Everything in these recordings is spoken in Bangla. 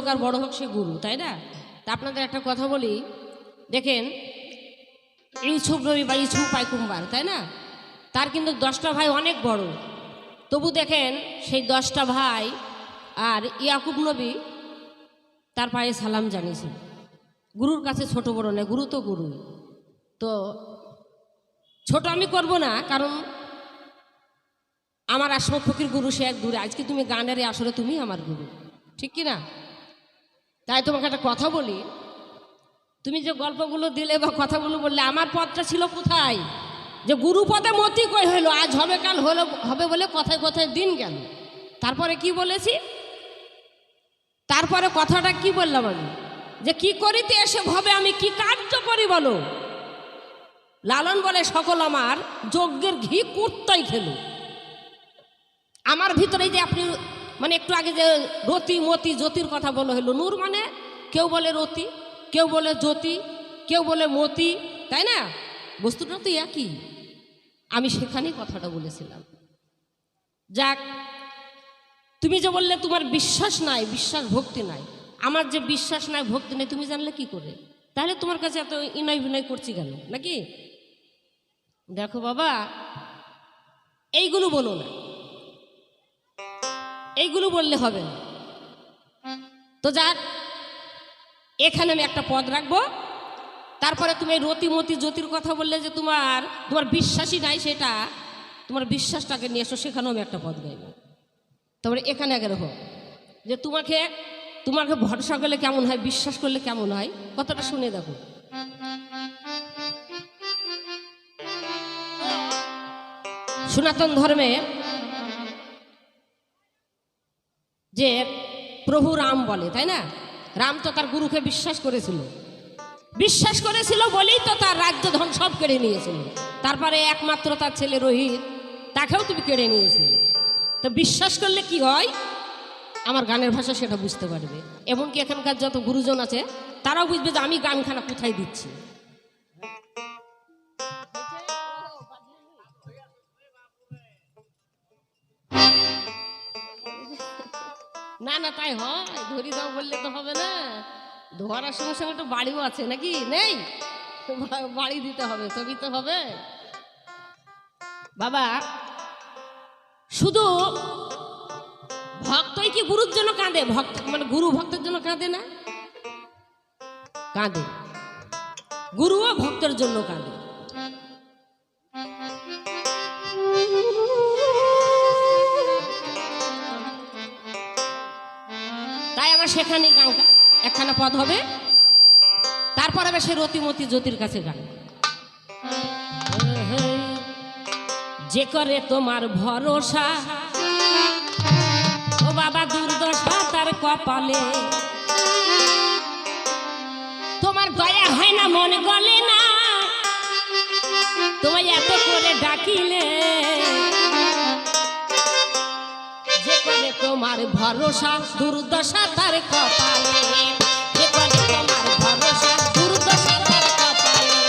হোক আর বড় হোক সে গুরু, তাই না? তা আপনাদের একটা কথা বলি, দেখেন ইউসুফ নবী বা ইউসুফ পাইকুম্বার, তাই না? তার কিন্তু 10টা ভাই অনেক বড়, তবু দেখেন সেই 10টা ভাই আর ইয়াকুব নবী তার পায়ে সালাম জানিয়েছে। গুরুর কাছে ছোট বড় নেই, গুরু তো গুরু। তো ছোট আমি করব না, কারণ আমার আসমত ফকির গুরু সে এক দূরে। আজকে তুমি গানেরে আসলে তুমি আমার গুরু, ঠিক কি না? তাই তোমাকে একটা কথা বলি, তুমি যে গল্পগুলো দিলে বা কথাগুলো বললে, আমার পথটা ছিল কোথায়? যে গুরু পদে মতি কই হইলো, আজ হবে কাল হলো হবে বলে কথায় কথায় দিন গেল। তারপরে কি বলেছি? তারপরে কথাটা কি বললাম আমি? যে কি করিতে এসে ভাবে আমি কি কার্য করি বলো। লালন বলে সকল আমার যজ্ঞের ঘি কুর্তাই খেলো। আমার ভিতরে যে আপনি মানে একটু আগে যে রতি মতি জ্যোতির কথা বলা হলো, নূর মানে কেউ বলে রতি, কেউ বলে জ্যোতি, কেউ বলে মতি, তাই না? বস্তুটা তো একই। আমি সেখানেই কথাটা বলেছিলাম। যাক, তুমি যে বললে তোমার বিশ্বাস নাই, বিশ্বাস ভক্তি নাই, আমার যে বিশ্বাস নাই ভক্তি নেই তুমি জানলে কি করে? তাহলে তোমার কাছে এত ইনয় বিনয় করছি কেন নাকি? দেখো বাবা, এইগুলো বলো না, এইগুলো বললে হবে না। তো যাক, এখানে আমি একটা পদ রাখবো। তারপরে তুমি রতিমতি জ্যোতির কথা বললে যে তোমার বিশ্বাসই নাই, সেটা তোমার বিশ্বাসটাকে নিয়ে এসো, সেখানেও আমি একটা পদ গাইব। তারপরে এখানে আগে রাখো যে তোমাকে ভরসা করলে কেমন হয়, বিশ্বাস করলে কেমন হয়, কথাটা শুনে দেখো। সনাতন ধর্মে যে প্রভু রাম বলে, তাই না? রাম তো তার গুরুকে বিশ্বাস করেছিল বলেই তো তার রাজ্য ধন সব কেড়ে নিয়েছিল। তারপরে একমাত্র তার ছেলে রোহিত, তাকেও তুমি কেড়ে নিয়েছিলে। তো বিশ্বাস করলে কি হয়, আমার গানের ভাষা সেটা বুঝতে পারবে। এমনকি এখানকার যত গুরুজন আছে তারাও বুঝবে যে আমি গানখানা কোথায় দিচ্ছি। না না, তাই হয়, ধরি দাও বললে তো হবে না। ধরার সঙ্গে সঙ্গে তো বাড়িও আছে নাকি? নেই, বাড়ি দিতে হবে, তবেই তো হবে বাবা। শুধু ভক্তই কি গুরুর জন্য কাঁদে? ভক্ত মানে গুরু ভক্তের জন্য কাঁদে না? কাঁদে, গুরুও ভক্তের জন্য কাঁদে। তাই আমার সেখানে একখানা পদ হবে, তারপরে আবার সে রতিমতি জ্যোতির কাছে গান। যে করে তোমার ভরসা, ও বাবা দুর্দশা তার কপালে, তোমার দয়া হয় না মন গলে না, তোমায় এত করে ডাকিলে। যে করে তোমার ভরসা দুর্দশা তার কপালে, যে করে তোমার ভরসা দুর্দশা তার কপালে,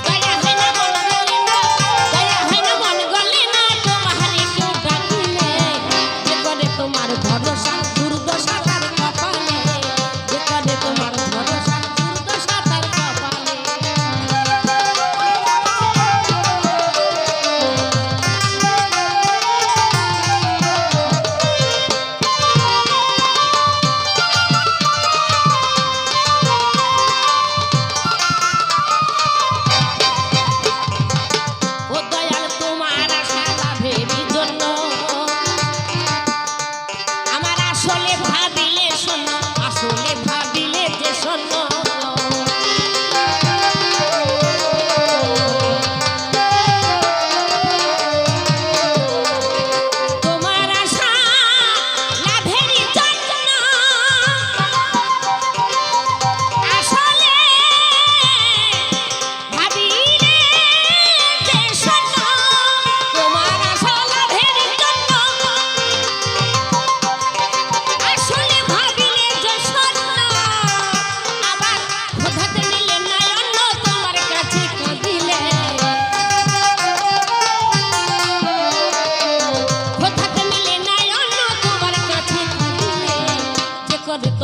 দয়া হয় না মন গলে না, দয়া হয় না মন গলে না, তোমারে কেউ ডাকিলে। যে করে তোমার ভরসা দুর্দশা তার কপালে, যে করে তোমার ভরসা দুর্দশা তার কপালে।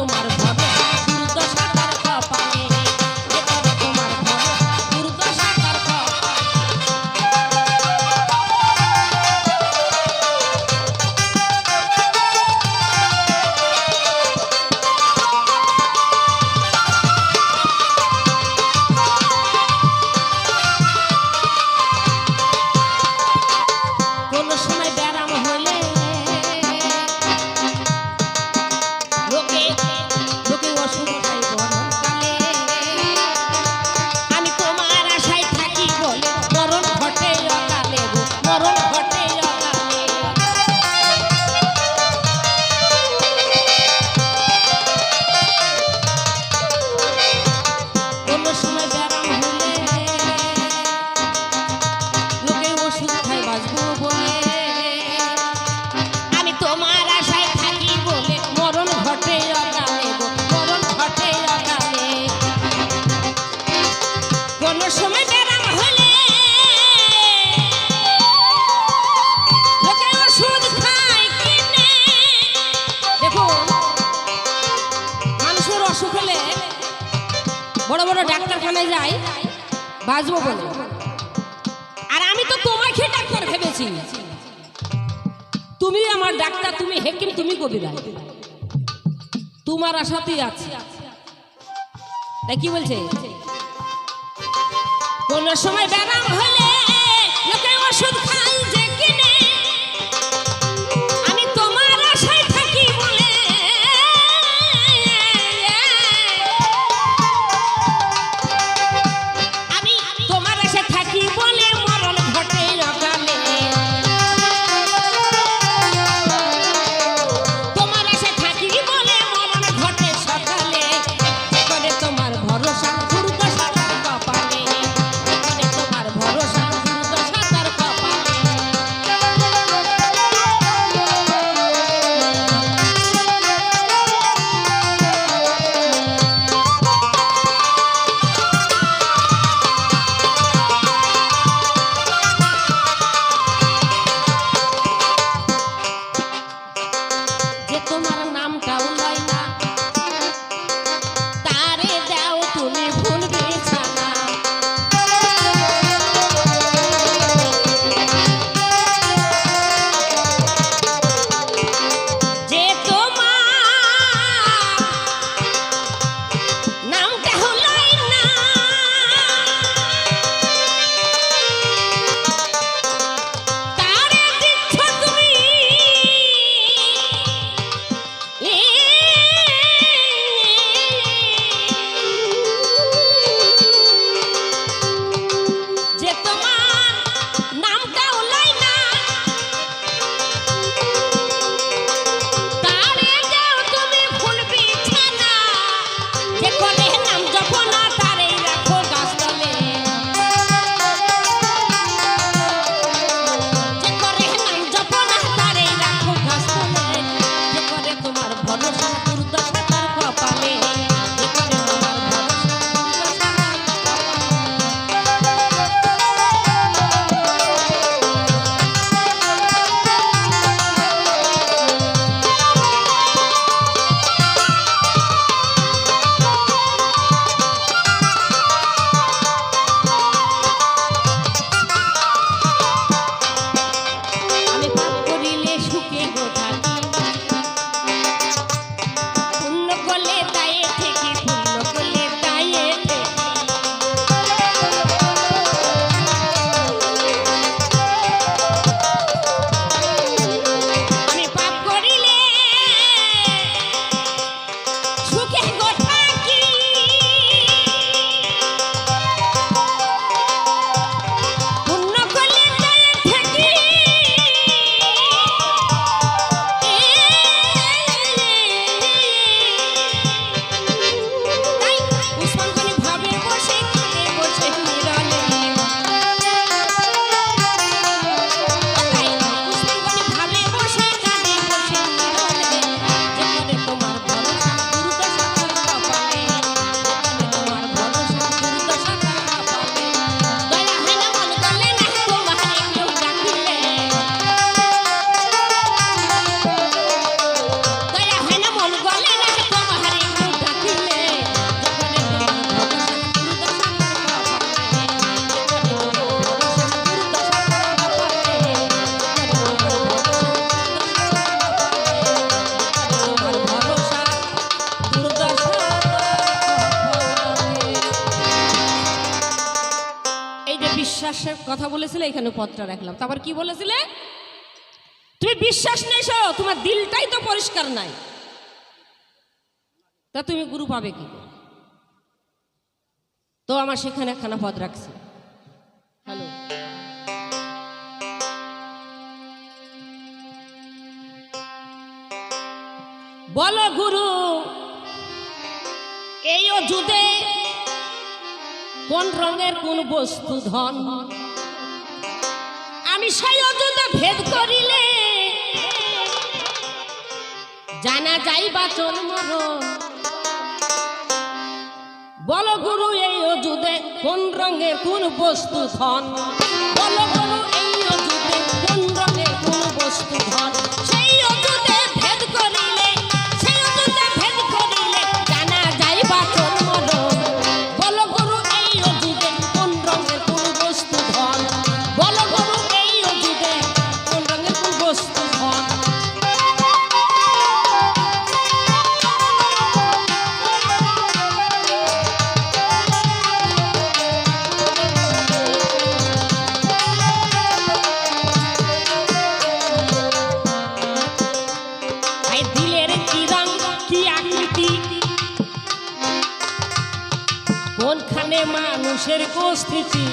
তোমার ভরসা দুর্দশা তার কপালে, কে করে তোমার ভরসা দুর্দশা তার কপালে। কোন সময় ব্যারাম হলে লোকে লোকে ওষুধ খাই গরমকালে, আমি তোমার আশায় থাকি বলে মরণ ঘটে অকালে গো, মরণ ঘটে অকালে। কোন সময় ব্যারাম হলে লোকে ওষুধ খাই বাঁচবো বলে, আমি তোমার আশায় থাকি বলে মরণ ঘটে অকালে গো, মরণ ঘটে অকালে। কোন সময় ব্যারাম হলে লোকে ওষুধ খায় কিনে। দেখো মানুষের অসুখ হলে বড় বড় ডাক্তারখানায় যায় বাঁচবো বলে, আর আমি তো তোমাকে ডাক্তার ভেবেছি। তুমি আমার ডাক্তার, তুমি হেকিম, তুমি কবিরা, তোমার আশাতেই আছে। তাই কি বলছে, কোন সময় ব্যারাম হলে লোকে ওষুধ খাই যে কিনে, আমি তোমার আশায় থাকি বলে আমি তোমার আশায় থাকি বলে মরণ ঘটে অকালে। তোমার আশায় থাকি বলে মরণ ঘটে সকালে, কে করে তোমার ভরসা দুর্দশা তার কপালে, কে করে তোমার ভরসা দুর্দশা তার কপালে। বিশ্বাসের কথা বলেছিলে, এখানে পথটা রাখলাম। তারপর কি বলেছিলে? তুমি বিশ্বাস নেছো, তোমার দিলটাই তো পরিষ্কার নাই, তা তুমি গুরু পাবে কি? তো আমার সেখানে একখানা পদ রাখছি। হ্যালো, বলো গুরু এই অযুদে কোন রঙের কোন বস্তু ধন, আমি সেই অযুদে ভেদ করিলে জানা যাই বাচন মরণ। বলো গুরু এই অযুদে কোন রঙের কোন বস্তু ধন, বলো গুরু এই অযুদে কোন রঙের কোন বস্তু ধন, সেই অযুদে ভেদ করিলে, সেই অযুদে ভেদ করিলে জানা যাই বাচন মরণ। বলো গুরু এই অযুদে কোন রঙের কোন বস্তু ধন, বলো গুরু এই অযুদে কোন রঙের কোন বস্তু ধন। কোনখানে মানুষের উপস্থিতি,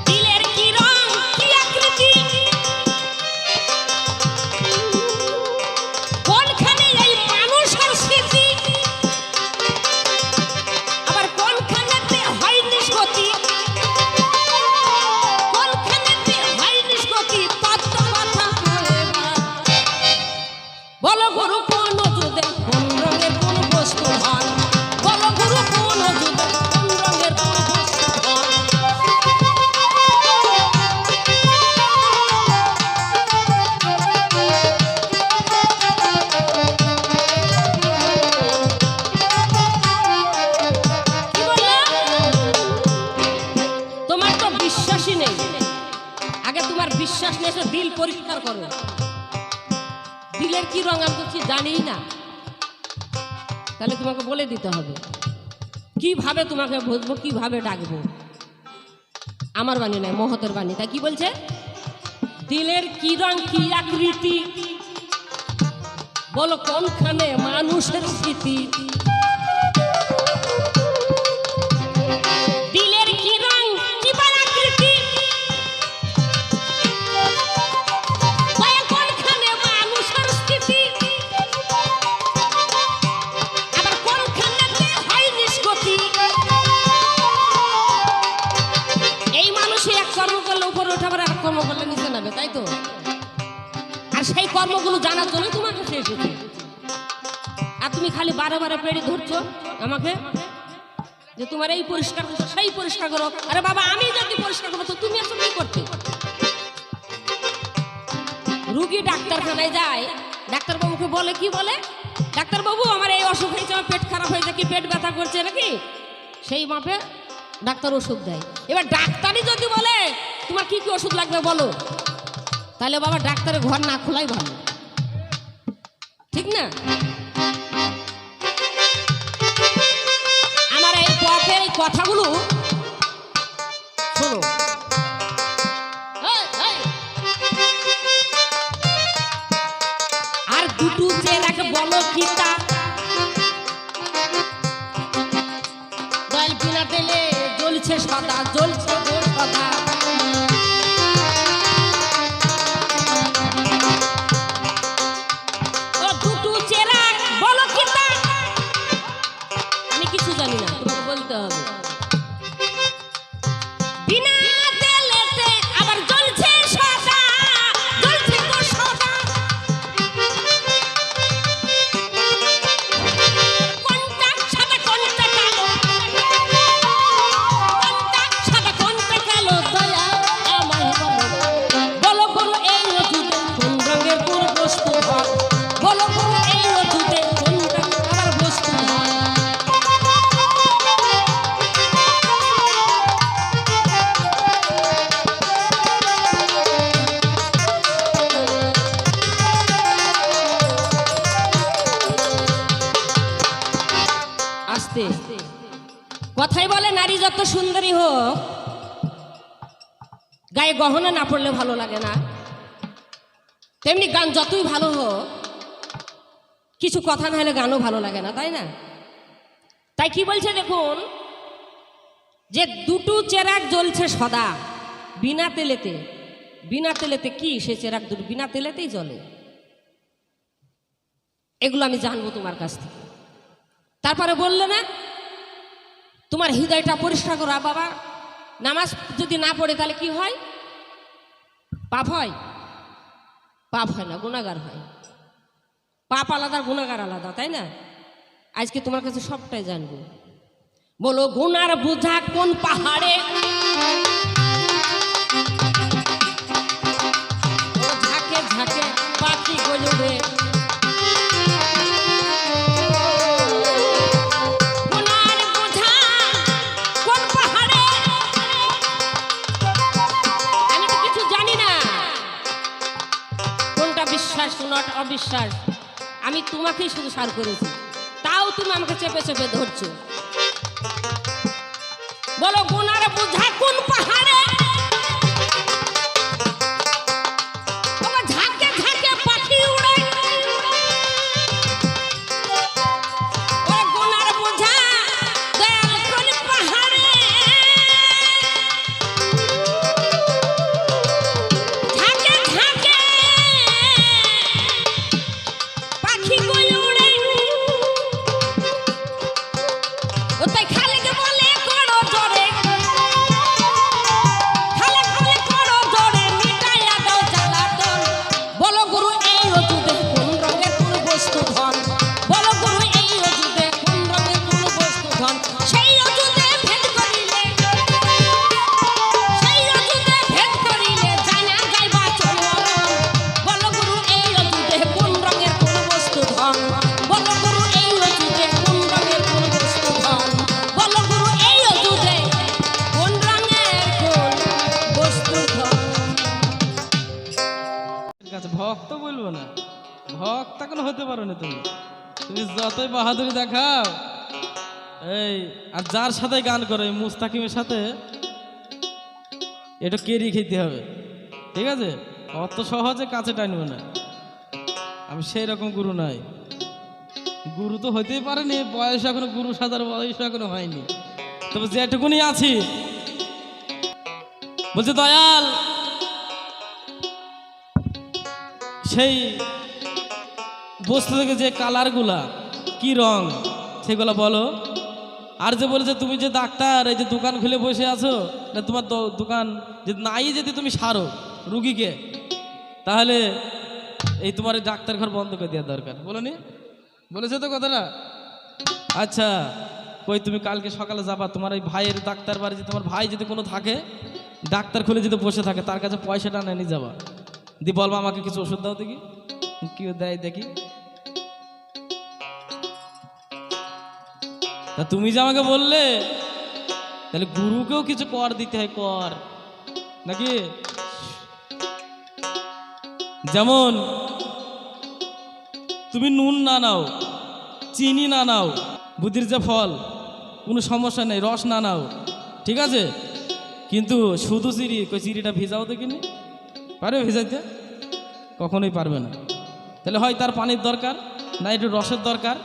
দিলের কি রং কি আকৃতি, কোনখানে এই মানুষের স্মৃতি, আবার কোনখানেতে হয় নিষ্পত্তি, কোনখানেতে হয় নিষ্পত্তি, তত্ত্ব কথা বলো গুরু কোন অযুদে কোন রঙের কোন বস্তু ধন, বলো গুরু কোন অযুদে কোন রঙের কোন বস্তু ধন। কি বললা? তোমার তো বিশ্বাসই নেই। আগে তোমার বিশ্বাস নেই, দিল পরিষ্কার করো। দিলের কি রং আমি তো জানি না, তাহলে তোমাকে বলে দিতে হবে কিভাবে তোমাকে বুঝবো, কিভাবে ডাকবো। আমার বাণী নয়, মহতের বাণী। তাই কি বলছে? দিলের কি রং কি আকৃতি, বলো কোনখানে মানুষের স্মৃতি, দিলের কি রং কি আকৃতি, কোনখানে মানুষের স্থিতি, আবার কোনখানেতে হয় নিষ্পত্তি। এই মানুষই এক কর্ম করলে উপরে ওঠাবার, এক কর্ম করলে নিচে নামে, তাই তো? আর সেই কর্মগুলো জানার জন্যই তোমার কাছে এসেছে। আর তুমি খালি বারে বারে পেড়ে ধরছো আমাকে যে তোমার এই পরিষ্কার করছো, সেই পরিষ্কার করো। আরে বাবা, আমি যদি পরিষ্কার করবো তো তুমি আসলে কি করতে? রুগী ডাক্তারখানায় যায়, ডাক্তারবাবুকে বলে, কি বলে? ডাক্তারবাবু আমার এই অসুখ হয়েছে, আমার পেট খারাপ হয়েছে, কি পেট ব্যথা করছে নাকি? সেই মাপে ডাক্তার ওষুধ দেয়। এবার ডাক্তারই যদি বলে তোমার কি কি ওষুধ লাগবে বলো, তাহলে বাবা ডাক্তারের ঘর না খোলাই ভালো, ঠিক না? আমার এই পথের এই কথাগুলো শোনো। আর দুটো চেরাকে বলো কি তা, দয়াল বিনা তেলে জ্বলছে সদা, জ্বলছে সদা। ও দুটো চেরাক বলো কি তা, আমি কিছু জানি না, তোমাকে বলতে হবে। বিনা তেলেতে আবার জ্বলছে সদা, জ্বলছে তো সদা। কোনটা সাদা কোনটা কালো, কোনটা সাদা কোনটা কালো, দয়া আমায় বলো। বলো বলো এই অযুদে কোন রঙের কোন বস্তু ধন, বলো বলো এই অযুদে কোন রঙের বস্তু ধন। আস্তে কথাই বলে নারী যত সুন্দরী হোক গায়ে গহনা না পড়লে ভালো লাগে না, তেমনি গান যতই ভালো হোক কিছু কথা না হলে গানও ভালো লাগে না, তাই না? তাই কি বলছে দেখুন, যে দুটো চেরাগ জ্বলছে সদা বিনা তেলেতে। বিনা তেলেতে কি সে চেরাগ দুটো বিনা তেলেতেই জ্বলে। এগুলো আমি জানবো তোমার কাছ থেকে। তারপরে বললে না তোমার হৃদয়টা পরিষ্কার করা বাবা, নামাজ যদি না পড়ে তাহলে কি হয়? পাপ হয়? পাপ হয় না, গুনাহগার হয়। পাপ আলাদা, গুনাহগার আলাদা, তাই না? আজকে তোমার কাছে সবটাই জানবো। বলো গুনার বোঝা কোন পাহাড়ে, ঝাঁকে ঝাঁকে পাখি গলবে। গুনার বোঝা কোন পাহাড়ে, আমি তো কিছু জানি না কোনটা বিশ্বাস কোনটা অবিশ্বাস। আমি তোমাকেই শুধু সার করেছি, তাও তুমি আমাকে চেপে চেপে ধরছো। বলো গুনার বোঝা কোন পাহাড়ে, ঝাঁকে ঝাঁকে পাখি উড়ে। গুনার বোঝা দয়াল কোন পাহাড়ে, ঝাঁকে ঝাঁকে পাখি কই উড়ে। ও তাই খালে কে বলে করো জোরে, খালে খালে করো জোরে, মিটাইয়া দাও জ্বালাতন। বলো গুরু এই অজুদে কোন রঙের কোন বস্তু ধন, বলো গুরু এই অজুদে কোন রঙের কোন বস্তু ধন। সেই অজুদে ভেদ করিলে, সেই অজুদে ভেদ করিলে জানা যাইবা চলন। বলো গুরু এই অজুদে কোন রঙের কোন বস্তু ধন, বলো গুরু এই অজুদে কোন রঙের কোন বস্তু ধন। বলো গুরু এই অজুদে কোন রঙের কোন বস্তু ধন। কাছে ভক্ত বলবো না, ভক্ত এখন হতে পারো না তুমি। তুমি যতই বাহাদুরি দেখাও, এই আর যার সাথে গান করো এই মুস্তাকিমের সাথে এটা কেরি খেতে হবে, ঠিক আছে? অত সহজে কাছে টানবে না। আমি সেই রকম গুরু নয়। গুরু তো হইতেই পারেনি, বয়স এখনো গুরু সাজার বয়স এখনো হয়নি, তবে যেটুকুনি আছি। বলছে দয়াল সেই বস্তু থেকে যে কালারগুলা কি রং সেগুলো বলো। আর যে বলেছে তুমি যে ডাক্তার, এই যে দোকান খুলে বসে আছো, না তোমার দোকান যে নাই যদি তুমি সারো রুগীকে, তাহলে এই তোমার এই ডাক্তার ঘর বন্ধ করে দেওয়া দরকার। বলোনি? বলেছে তো কথাটা? আচ্ছা কই তুমি কালকে সকালে যাবা, তোমার এই ভাইয়ের ডাক্তার বাড়ি, তোমার ভাই যদি কোনো থাকে ডাক্তার খুলে যদি বসে থাকে, তার কাছে পয়সাটা নিয়ে যাবা, দি বলবা আমাকে কিছু ওষুধ দাও দেখি, কি দেয় দেখি। তা তুমি যে আমাকে বললে, তাহলে গুরুকেও কিছু কর দিতে হয়, কর নাকি? যেমন তুমি নুন না নাও, চিনি না নাও, বুদ্ধির যে ফল, কোনো সমস্যা নেই, রস না নাও, ঠিক আছে? কিন্তু শুধু চিড়ি, কই চিড়িটা ভিজাও দেখিনি, পারবে ভিজাইতে? কখনোই পারবে না। তাহলে হয় তার পানির দরকার, না একটু রসের দরকার,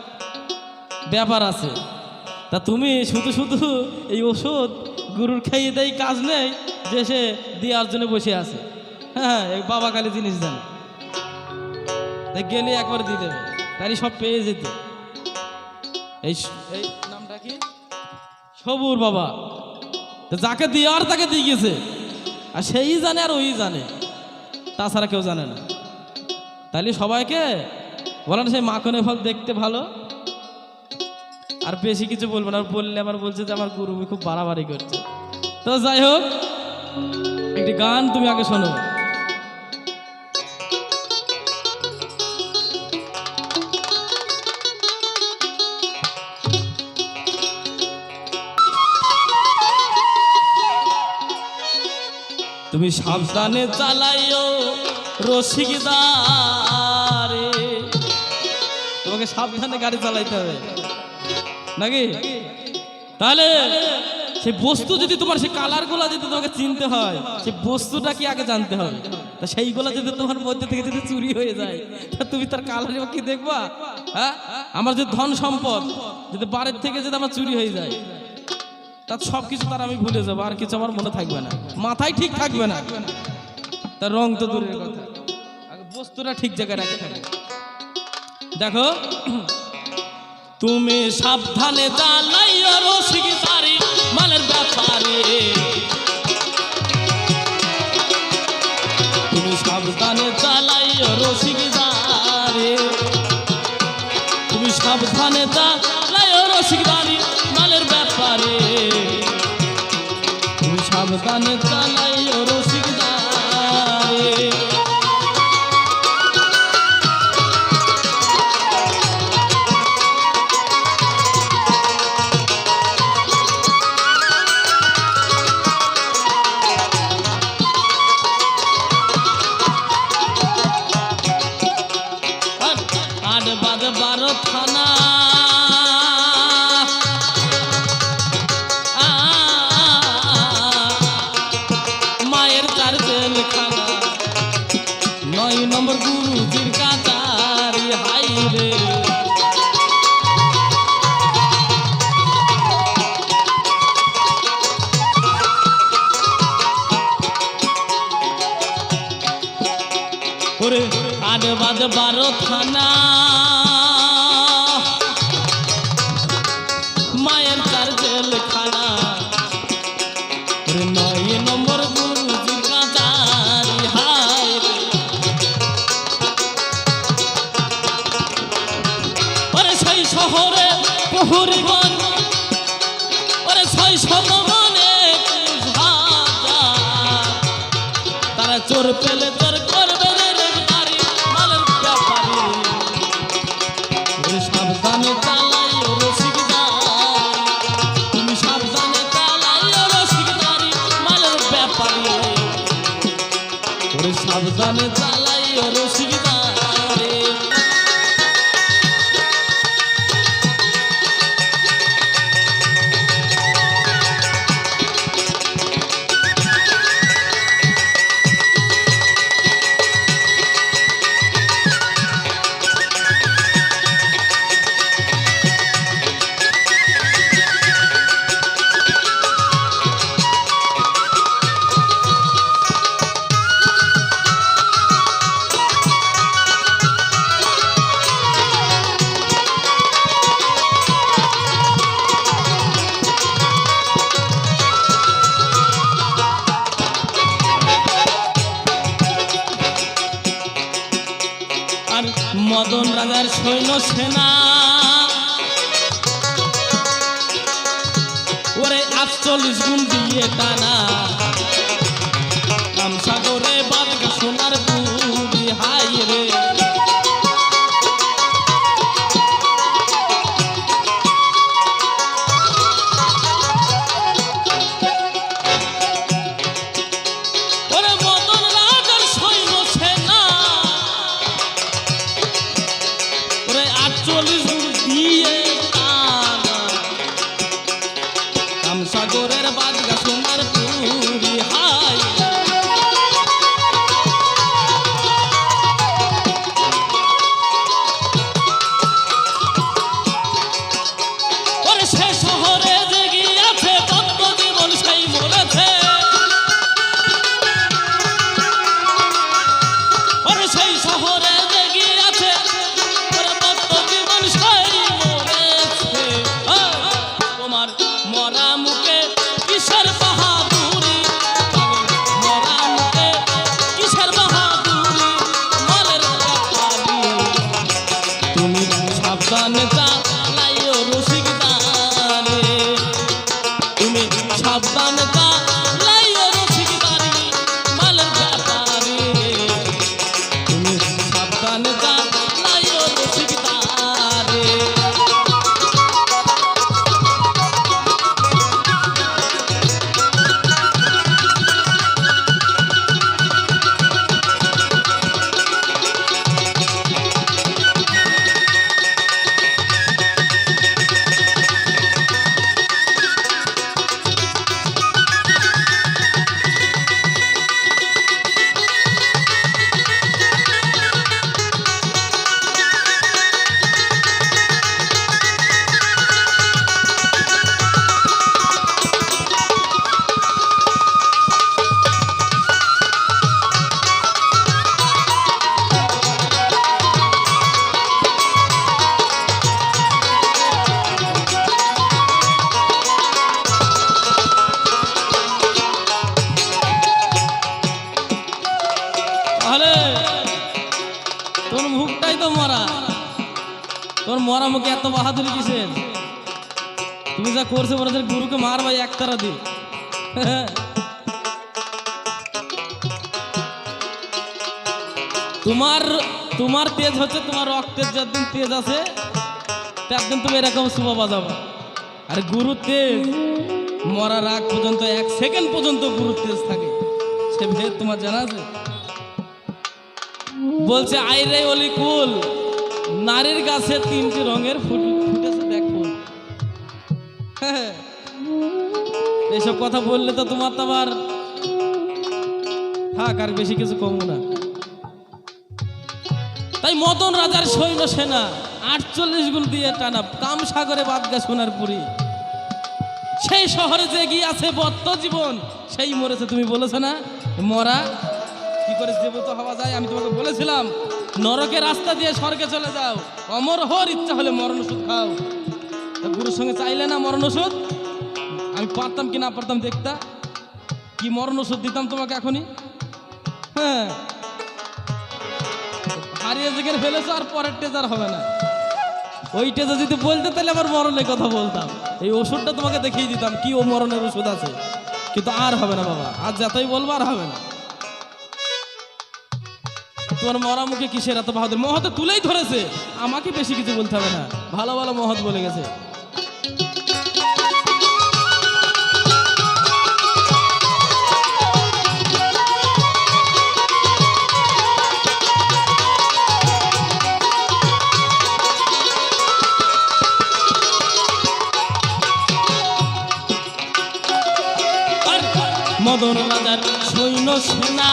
ব্যাপার আছে। তা তুমি শুধু শুধু এই ওষুধ গুরুর খাইয়ে দেয় কাজ নেই, যে সে দেওয়ার জন্য বসে আছে। হ্যাঁ, এই বাবা কালী জিনিস দেন, তাই গেলে একবার দিয়ে দেবে, তাই সব পেয়ে যেত। এই এই নামটা কি? সবুর বাবা। যাকে দেওয়ার তাকে দিয়ে গেছে, আর সেই জানে আর ওই জানে, তাছাড়া কেউ জানে না। তাইলে সবাইকে বলেন সেই মাখনের ফল দেখতে ভালো, আর বেশি কিছু বলবো না। বললে আমার বলছে যে আমার গুরু খুব বাড়াবাড়ি করছে। তো যাই হোক, একটি গান তুমি আগে শোনো। তুমি সাবধানে চালাইও রসিকদারে, তোমাকে সাবধানে গাড়ি চালাইতে হবে নাকি? তাহলে সেই বস্তু যদি তোমার সেই কালারগুলো যদি তোমাকে চিনতে হয়, সেই বস্তুটা কি আগে জানতে হবে। তা সেইগুলো যদি তোমার মধ্যে থেকে যদি চুরি হয়ে যায়, তা তুমি তার কালারে কি দেখবা? হ্যাঁ, আমার যে ধন সম্পদ যদি বাড়ির থেকে যদি আমার চুরি হয়ে যায়, তার সব কিছু তার আমি ভুলে যাবো, আর কিছু আমার মনে থাকবে না, মাথায় ঠিক থাকবে না। তার রং তো দূরের কথা, আগে বস্তুটা ঠিক জায়গায় রাখতে হবে। দেখো, তুমি সাবধানে চালাইও রসিক তারি মালের ব্যাপারে, তুমি সাবধানে চালাইও রসিক তারি, তুমি সাবধানে চালাইও রসিক তারি মালের ব্যাপারে, তুমি সাবধানে চালাইও রসিক তারি। থানা মায়ের চার জেলখানা, 9 নম্বর গুরুজির কাতারি, হাই রে ওরে 8-12 থানা মায়ের চার জেলখানা, 9 নম্বর গুরুজির কাতারি, হাই রে ওরে 6 শহরে প্রহরীগণ, ওরে 600 মনে তারা চোর পেলে চোর করবে রে বাড়ি মালের ব্যাপারে, ওরে সাবধানে চালাইও রসিক দারি, তুমি সাবধানে চালাইও রসিক দারি মালের ব্যাপারে, ওরে সাবধানে চালাইও রসিক দারি। মদন রাজার সৈন্য সেনা, ওরে 48 গুণ দিয়ে টানা, রামসাগরে বাদগা সোনার পুরি, হাই রে ওরে মদন রাজার সৈন্য সেনা, 48 গুণ দিয়ে টানা, রামসাগরের বাদগা সোনার পুরি, হাই ওরে সে শহরে যে গিয়াছে তত্ত্ব জীবন সেই মরেছে, ওরে সেই শহরে যে গিয়াছে তত্ত্ব জীবন সেই মরেছে, তোমার মরা মুখে কিসের বাহাদুরি, মরা মুখে কিসের বাহাদুরি মালের ব্যাপারি, তুমি সাবধানে চালাইও রসিক দারি, তুমি সাবধানে চালাইও রসিক দারি মালের ব্যাপারি, তুমি সাবধানে চালাইও রসিক দারি। মুখটাই তো মরা, তোর মরা মুখে এত বাহাদুরি কিসের? তুমি যা করছে মনে হচ্ছে গুরুকে মার ভাই একতারা দি। তোমার তোমার তেজ হচ্ছে, তোমার রক্তের যতদিন তেজ আছে ততদিন তুমি এরকম শুভ বাজাবা। আর গুরুর তেজ মরার আগ পর্যন্ত 1 সেকেন্ড পর্যন্ত গুরুর তেজ থাকে, সে ভেদ তোমার জানা আছে? বলছে আইরে অলি কুল, নারীর গাছে 3টি রঙের ফুটেছে দেখ ফুল। এইসব কথা বললে তো তোমার তো আবার থাক, আর বেশি কিছু কমবো না। তাই মদন রাজার সৈন্য সেনা 48 গুণ দিয়ে টানা কামসাগরে বাদগা সোনার পুরী, সেই শহরে যে গিয়ে আছে বত্ত জীবন, সেই মরেছে। তুমি বলেছো না মরা কি করে জীবিত হওয়া যায়? আমি তোমাকে বলেছিলাম নরকের রাস্তা দিয়ে স্বর্গে চলে যাও, অমর হওয়ার ইচ্ছা হলে মরণ ওষুধ খাও। তা গুরুর সঙ্গে চাইলে না মরণ ওষুধ? আমি পারতাম কি না পারতাম দেখতা, কি মরণ ওষুধ দিতাম তোমাকে এখনই। হ্যাঁ, হারিয়ে যেখানে ফেলেছো আর পরের টেজার হবে না। ওই টেজা যদি বলতে তাহলে আবার মরণের কথা বলতাম, এই ওষুধটা তোমাকে দেখিয়ে দিতাম কি ও মরণের ওষুধ আছে। কিন্তু আর হবে না বাবা, আর যতই বলবো আর হবে না। তোমার মরা মুখে কিসের এত বাহাদুর? মহতে তুলেই ধরেছে, আমাকে বেশি কিছু বলতে হবে না, ভালো ভালো মহৎ বলে গেছে। মদন রাজার সৈন্য সেনা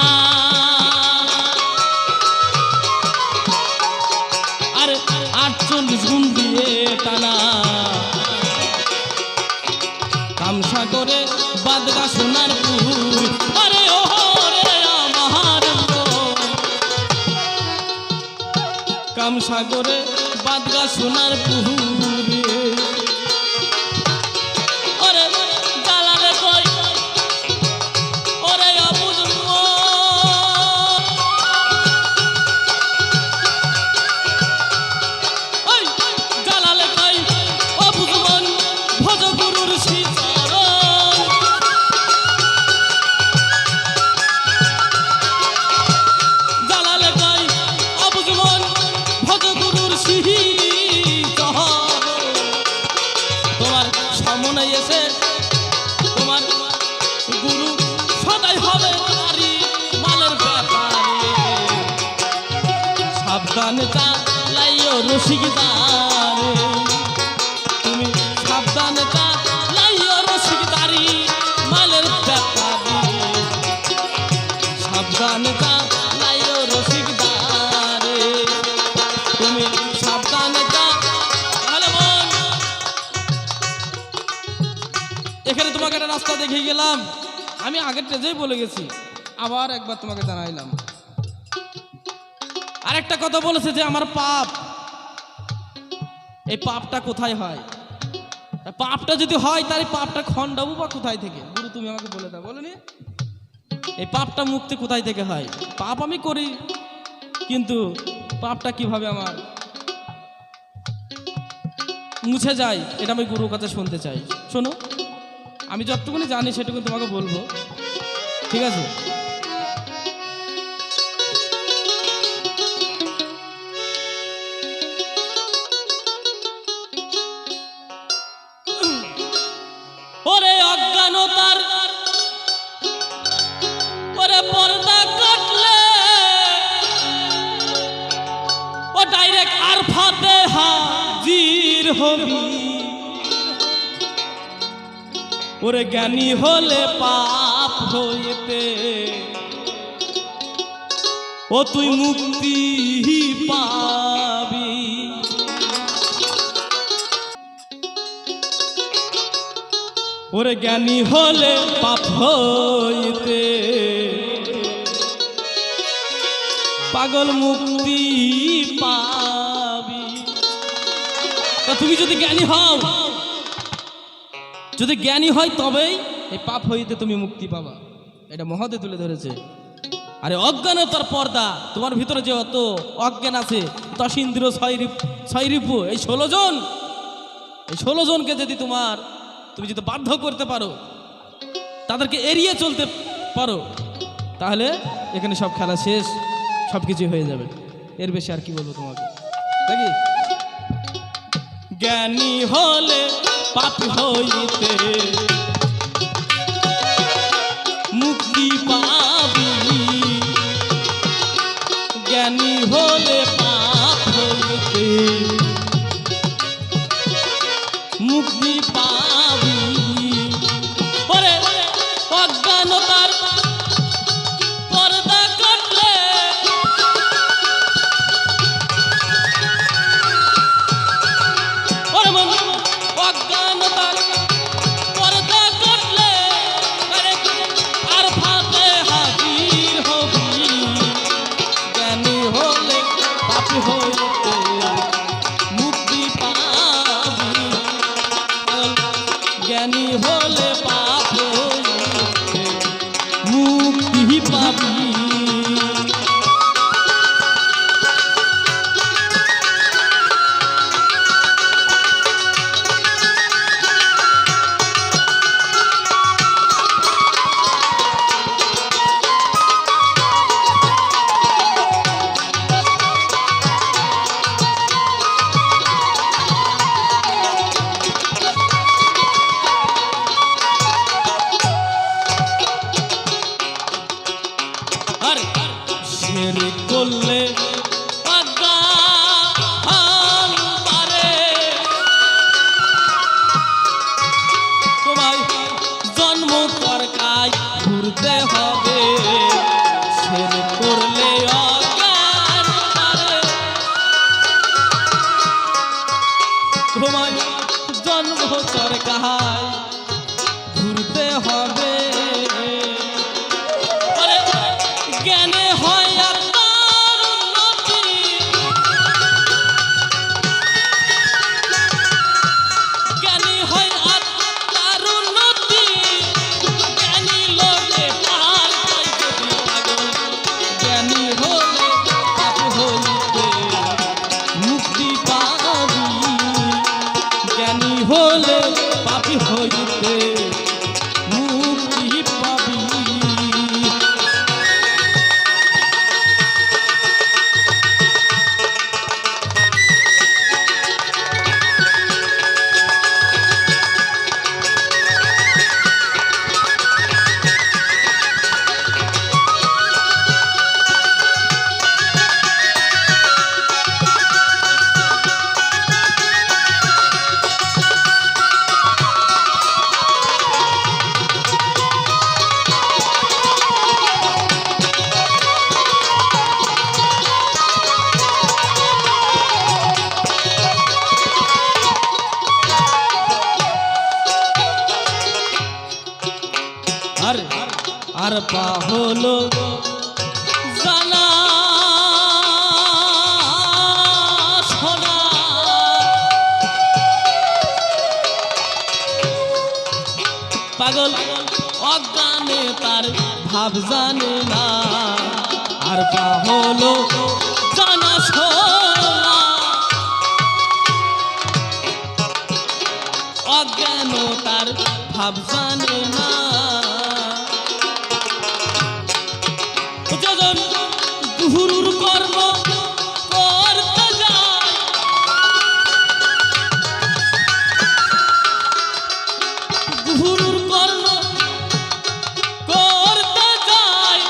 আর 48 গুণ দিয়ে টানা কামসাগরে বাদগা সোনার পুর। আরে ও রে আমার কামসাগরে বাদগা সোনার পুরে, ওরে জ্বালালে কই ওরে অবুঝ ওই জ্বালালে কই অবুঝ মন ভজ গুরুর শ্রীচরণ। জ্বালালে কই অবুঝ মন ভজ গুরুর শ্রীচরণ। তোমার সামনে এসে তোমার গুরু সদাই হবে নারী মালের ব্যাপারে, সাবধানে চালাইও রসিকদারে, তুমি সাবধানে চালাইও রসিকদারি মালের ব্যাপারে, সাবধানে চালাইও রসিকদারে, তুমি সাবধানে তাহলে বোন এখানে তোমাকে একটা রাস্তা দেখিয়ে গেলাম, আমি আগের টেজেই বলে গেছি, আবার একবার তোমাকে জানাইলাম। আরেকটা কথা বলেছে যে আমার পাপ, এই পাপটা কোথায় হয়? পাপটা যদি হয় তার এই পাপটা খণ্ডাবো বা কোথায় থেকে? গুরু তুমি আমাকে বলে দাও, বলনি এই পাপটা মুক্তি কোথায় থেকে হয়? পাপ আমি করি, কিন্তু পাপটা কিভাবে আমার মুছে যায় এটা আমি গুরুর কাছে শুনতে চাই। শোনো, আমি যতটুকুনি জানি সেটুকু তোমাকে বলবো, ঠিক আছে? ওরে অজ্ঞানতার ওরে পর্দা কাটলে ও ডাইরেক্ট আর ফাতে হাজির হবি, ওরে জ্ঞানী হলে পাপ হইতে ও তুই মুক্তি পাবি। ওরে জ্ঞানী হলে পাপ হইতে পাগল মুক্তি পাবি। তা তুমি যদি জ্ঞানী হও, যদি জ্ঞানী হয় তবেই এই পাপ হইতে তুমি মুক্তি পাবা, এটা মহাদে তুলে ধরেছে। আরে অজ্ঞানতার পর্দা, তোমার ভিতরে যে অত অজ্ঞান আছে, 10 ইন্দ্রিয় 6 রিপু, এই 16 জন, এই 16 জনকে যদি তুমি যদি বাধ্য করতে পারো, তাদেরকে এড়িয়ে চলতে পারো, তাহলে এখানে সব খেলা শেষ, সব কিছু হয়ে যাবে। এর বেশি আর কি বলবো তোমাকে, নাকি? জ্ঞানী হলে পাপী হইতে মুক্তি পাবি, জ্ঞানী হলে পাপ হইতে মুক্তি পাবি। ওরে অজ্ঞানতার পর্দা কাটলে, ওরে মন অজ্ঞানতার পর্দা কাটলে, আর ফাতে হাজির হবি, জ্ঞানী হলে পাপী হইতে মুক্তি পাবি, জ্ঞানী হলে পাপ হইতে মুক্তি পাবি। আর শিরক করলে অজ্ঞান পারে, তোমায় জন্ম পরকায় ঘুরতে হবে। শিরক করলে অজ্ঞান পারে, তোমায় জন্ম পরকায় ঘুরতে হবে। জ্ঞানে হয় আত্মার উন্নতি, জ্ঞানী হয় আত্মার উন্নতি, জ্ঞানী লোকে পার পায় যদি পাগল, জ্ঞানী হলে পাপ হইতে মুক্তি পাবি, জ্ঞানী হলে পাপী হইতে মুক্তি পাবি। আর পা হলো জানা শোনা, পাগল অজ্ঞানে তার ভাব জানে না। আর পা হলো জানা শোনা, অজ্ঞান তার ভাব জানে না। যজন গুরুর কর্ম করতে যায়, গুরুর কর্ম করতে যায়,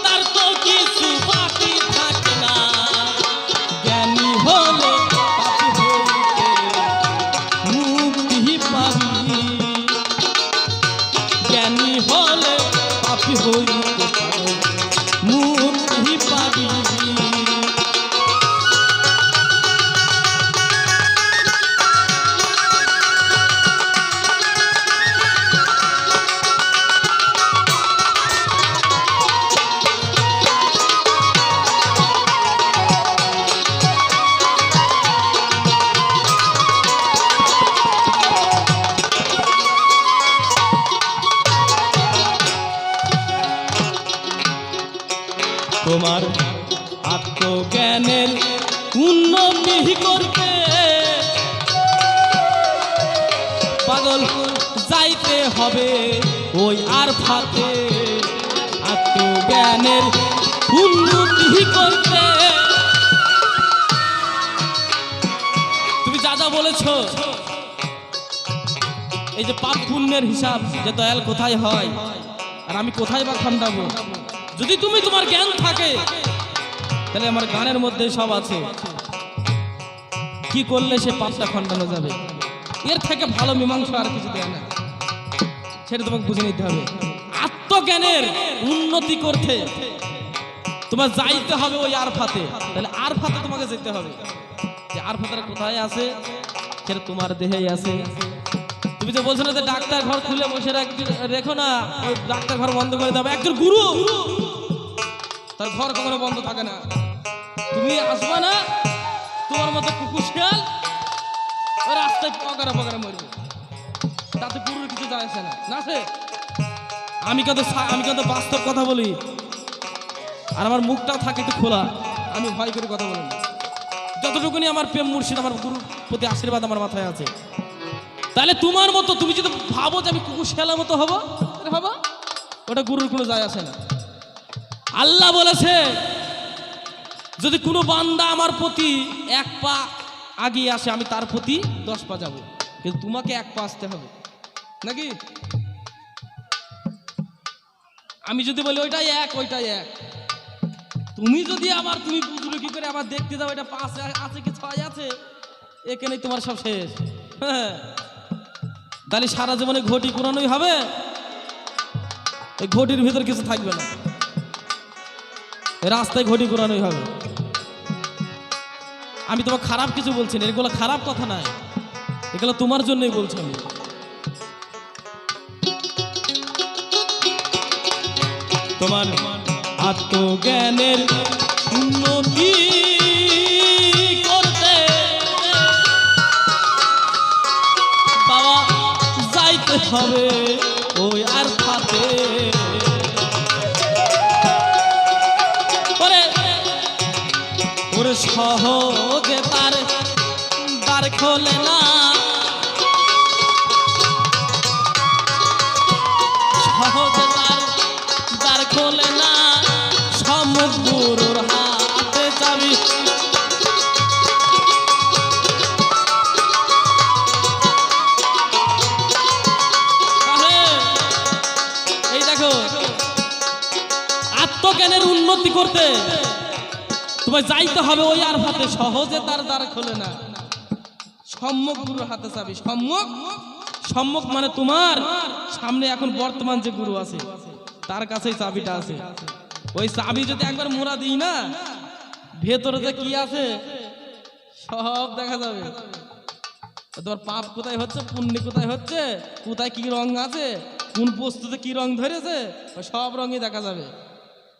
তার তো কিছু বাকি থাকে না। জ্ঞানী হলে পাপী হইতে মুক্তি পাবি, করতে পাগল যাইতে হবে ওই আর ফাতে আত্মজ্ঞানের উন্নতি করতে। তুমি যা যা বলেছো, এই যে পাপ পুণ্যের হিসাব যে দয়াল কোথায় হয় আর আমি কোথায় বা খণ্ডাবো, যদি তুমি তোমার জ্ঞান থাকে তাহলে আমার গানের মধ্যে সব আছে, কি করলে সে পাপটা খণ্ডানো যাবে। এর থেকে ভালো মীমাংসা আর কিছু দেয় না, সেটা তোমাকে বুঝে নিতে হবে। আত্মজ্ঞানের উন্নতি করতে তোমার যাইতে হবে ওই আরফাতে, তাহলে আরফাতে তোমাকে যেতে হবে। যে আরফাতে কোথায় আছে সেটা তোমার দেহেই আছে। তুমি যে বলছো না যে ডাক্তার ঘর খুলে বসে রেখো না, ওই ডাক্তার ঘর বন্ধ করে দেবে। একজন গুরু তার ঘর কখনো বন্ধ থাকে না। তুমি আসবা না তোমার মতো কুকুর শিয়াল ওই রাস্তায় পকারা পকারা মরবে, তাতে গুরুর কিছু যায় আসে না। না সে আমি কত বাস্তব কথা বলি, আর আমার মুখটাও থাকে একটু খোলা, আমি ভয় করে কথা বলি না। যতটুকুনি আমার প্রেম মুর্শিদ, আমার গুরুর প্রতি আশীর্বাদ আমার মাথায় আছে। তাহলে তোমার মতো তুমি যদি ভাবো যে আমি কুকুর শিয়ালের মতো হবো, হবো, ওটা গুরুর কোনো যায় আসে না। আল্লাহ বলেছে যদি কোনো বান্দা আমার প্রতি এক পা আগিয়ে আসে আমি তার প্রতি 10 পা যাবো, কিন্তু তোমাকে এক পা আসতে হবে নাকি? আমি যদি বলি ওইটাই এক, তুমি যদি আবার তুমি বুঝলো কি করে আবার দেখতে যাও এটা 5 আছে কি 6 আছে, এখানেই তোমার সব শেষ। হ্যাঁ, তাহলে সারা জীবনে ঘটি কোরানোই হবে, এই ঘটির ভিতর কিছু থাকবে না, রাস্তায় ঘটি কোরানোই হবে। আমি তোমার খারাপ কিছু বলছি না, এগুলো খারাপ কথা নয়, এগুলো তোমার জন্যই বলছি আমি। তোমার আত্মজ্ঞানের উন্নতি করতে বাবা যাইতে হবে ওই আর ফাতে। ওরে সহজে তার দ্বার খোলে না, সহজে তার দ্বার খোলে না, সমুদ্রর হাতে চাবি। এই দেখো আত্মজ্ঞানের উন্নতি করতে তোমায় যাইতে হবে ওই আর হাতে, সহজে তার দ্বার খোলে না, সম্মুখ গুরুর হাতে চাবি। সম্মুখ মানে তোমার সামনে এখন বর্তমান যে গুরু আছে তার কাছেই চাবিটা আছে। ওই চাবি যদি একবার মোড়া দিই না, ভেতরে যে কি আছে সব দেখা যাবে। তোমার পাপ কোথায় হচ্ছে, পুণ্য কোথায় হচ্ছে, কোথায় কি রং আছে, কোন বস্তুতে কি রং ধরেছে, সব রঙই দেখা যাবে।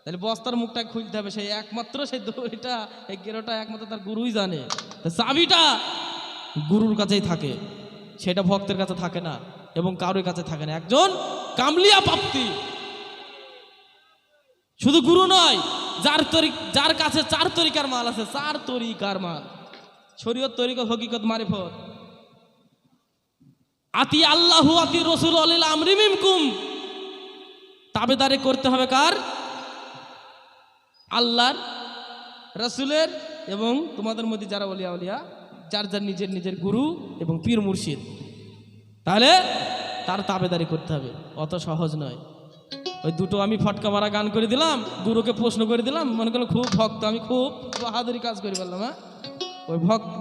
তাহলে বস্তার মুখটা খুলতে হবে, সেই একমাত্র সেই দড়িটা এই গেরোটা একমাত্র তার গুরুই জানে। চাবিটা গুরুর কাছেই থাকে, সেটা ভক্তের কাছে থাকে না এবং কারোর কাছে থাকে না। একজন কামলিয়া প্রাপ্তি, শুধু গুরু নয়, যার কাছে 4 তরিকার মাল আছে, 4 তরিকার মাল, শরীয়ত, তরিকত, হকিকত, মারিফত। আতি আল্লাহু আতি রাসূল আলিল আমরি মিনকুম, তাবেদারি করতে হবে কার? আল্লাহর, রাসূলের এবং তোমাদের মধ্যে যারা ওলিয়া উলিয়া, যার যার নিজের নিজের গুরু এবং পীর মুর্শিদ, তাহলে তার তাবেদারি করতে হবে। অত সহজ নয়। ওই দুটো আমি ফটকা মারা গান করে দিলাম, গুরুকে প্রশ্ন করে দিলাম, মনে করলো খুব ভক্ত, আমি খুব বাহাদুরি কাজ করে বললাম, হ্যাঁ, ওই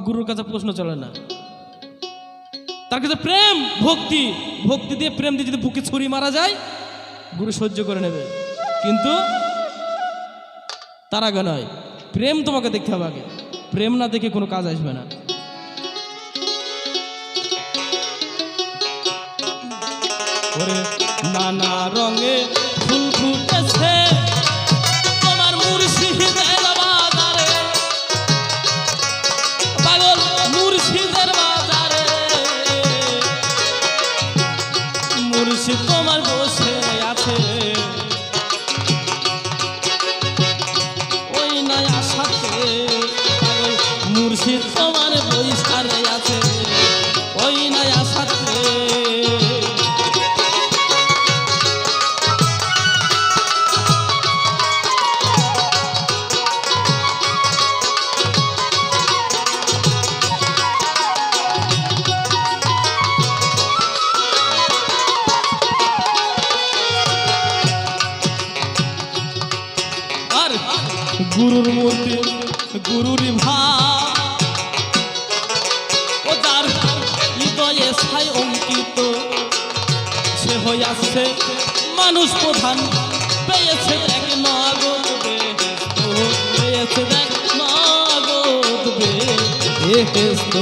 গুরুর কাছে প্রশ্ন চলে না। তার কাছে প্রেম, ভক্তি দিয়ে, প্রেম দিয়ে যদি বুকে ছুরি মারা যায় গুরু সহ্য করে নেবে, কিন্তু তার আগে নয়। প্রেম তোমাকে দেখতে হবে আগে, প্রেম না দেখে কোনো কাজ আসবে না। ওরে নানা রঙে ফুল ফুটেছে তোমার মুর্শিদের বাজারে, পাগল মুর্শিদের বাজারে, মুর্শিদ তোমার বসে আছে ওই নয়া সাথে, পাগল মুর্শিদ তোমার বৈশারে আছে ওই নয়া সাথে। আর গুরুর মূর্তি গুরুরই ভাব ও যার হৃদয়ে ছাই অঙ্কিত সে হয়ে আসছে মানুষ প্রধান পেয়েছে দেখ নগদ বেহেশত পেয়েছে দেখ নগদ বেহেশত।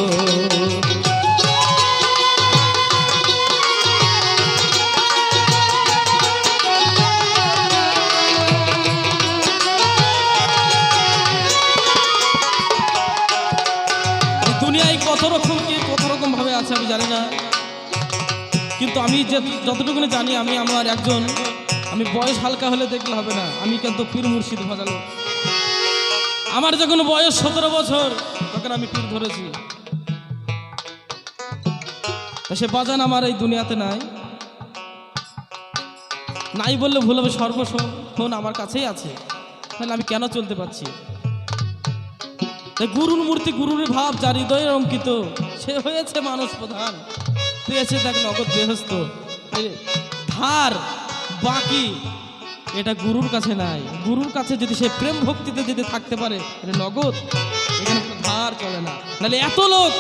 দুনিয়ায় কত রকম কে কত রকম ভাবে আছে আমি জানি না, কিন্তু আমি যে যতটুকুনি জানি আমি আমার একজন, আমি বয়স হালকা হলে দেখলে হবে না, আমি কিন্তু পীর মুর্শিদ ভাজালো। আমার যখন বয়স 17 বছর তখন আমি পীর ধরেছি। তা সে বাজান আমার এই দুনিয়াতে নাই, নাই বললে ভুল হবে, সর্বক্ষণ আমার কাছেই আছে, তাহলে আমি কেন চলতে পারছি? গুরুর মূর্তি গুরুর ভাব যার হৃদয়ে অঙ্কিত সে হয়েছে মানুষ প্রধান পেয়েছে দেখ নগদ বেহেশত। ধার বাকি এটা গুরুর কাছে নাই, গুরুর কাছে যদি সে প্রেম ভক্তিতে যদি থাকতে পারে এটা নগদ, এখানে ধার চলে না। নাহলে এত লোক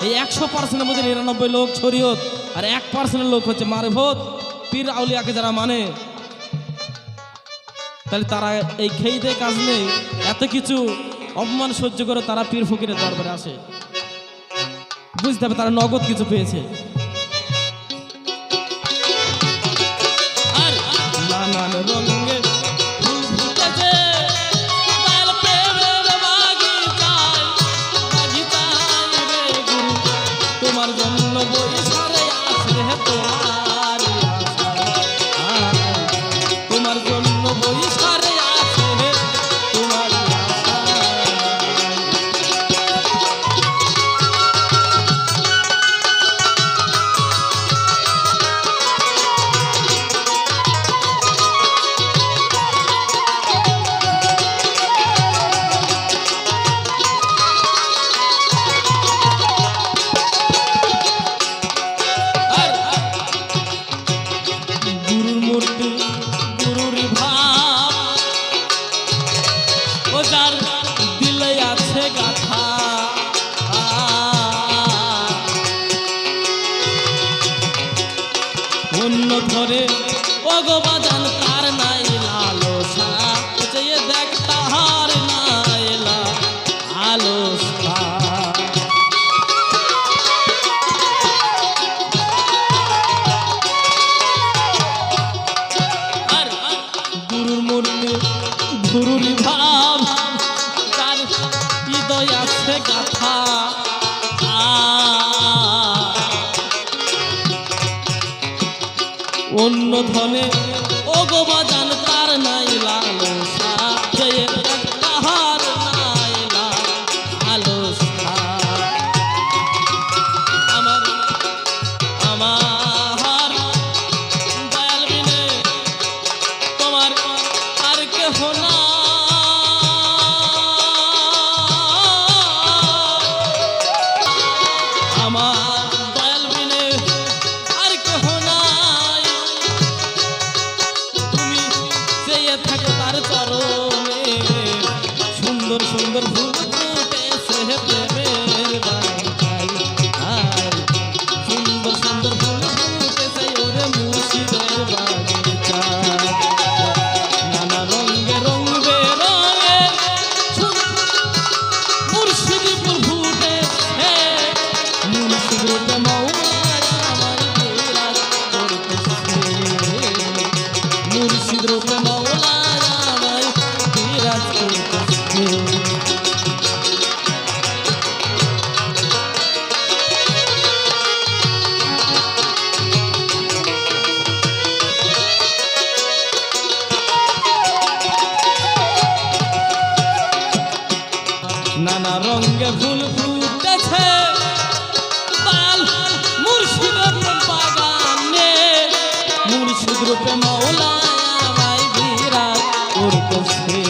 এই 100%-এর মধ্যে 99 লোক শরীয়ত আর 1%-এর লোক হচ্ছে মারফত পীর আউলিয়াকে যারা মানে, তাহলে তারা এই খেয়ে দেয় কাজ নেই, এত কিছু অপমান সহ্য করে তারা পীর ফকিরের দরবারে আসে, বুঝতে হবে তারা নগদ কিছু পেয়েছে। আর নানান রঙে ফুল ফুটেছে দয়াল প্রেমের বাগিচায়, বাগিচায় রে গুরু তোমার জন্য বৈশারে আছে তোমার আশা, তোমার জন্য বৈশারে আছে তোমার আশা। গুরুর মূর্তি গুরুরই ভাব ও যার দিলে আছে গাথা, অন্য ধরে অগবাজান তার নাই লালসা, চেয়ে দেখ তাহার নাই লালসা। আর গুরুর মূর্তি গুরুরই ভাব তার হৃদয় আছে গাথা, অন্য ধনে অগবাজান তার নাই লালসা, চেয়ে দেখ তাহার নাই লালসা। আমার আমার দয়াল বিনে তোমার আর কেহ না, আমার দয়াল বিনে আর কেহ নাই, তুমি চেয়ে থাক করতেছে দয়াল মুর্শিদের বাগানে মুর্শিদ রূপে মৌলা আমায় বিরাজ করতেছে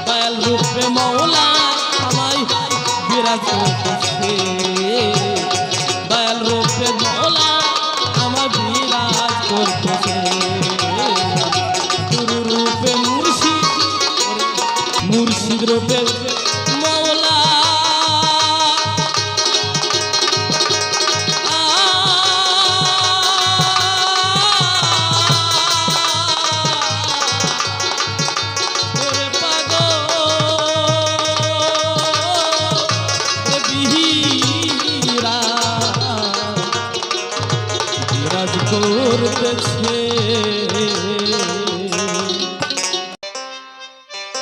দয়াল রূপে মৌলা আমায় বিরাজ করতেছে দয়াল রূপে মৌলা আমায় বিরাজ করতেছে গুরু রূপে মুর্শিদ রূপে মৌলা ওরে পাগল বিরাজ করতেছে।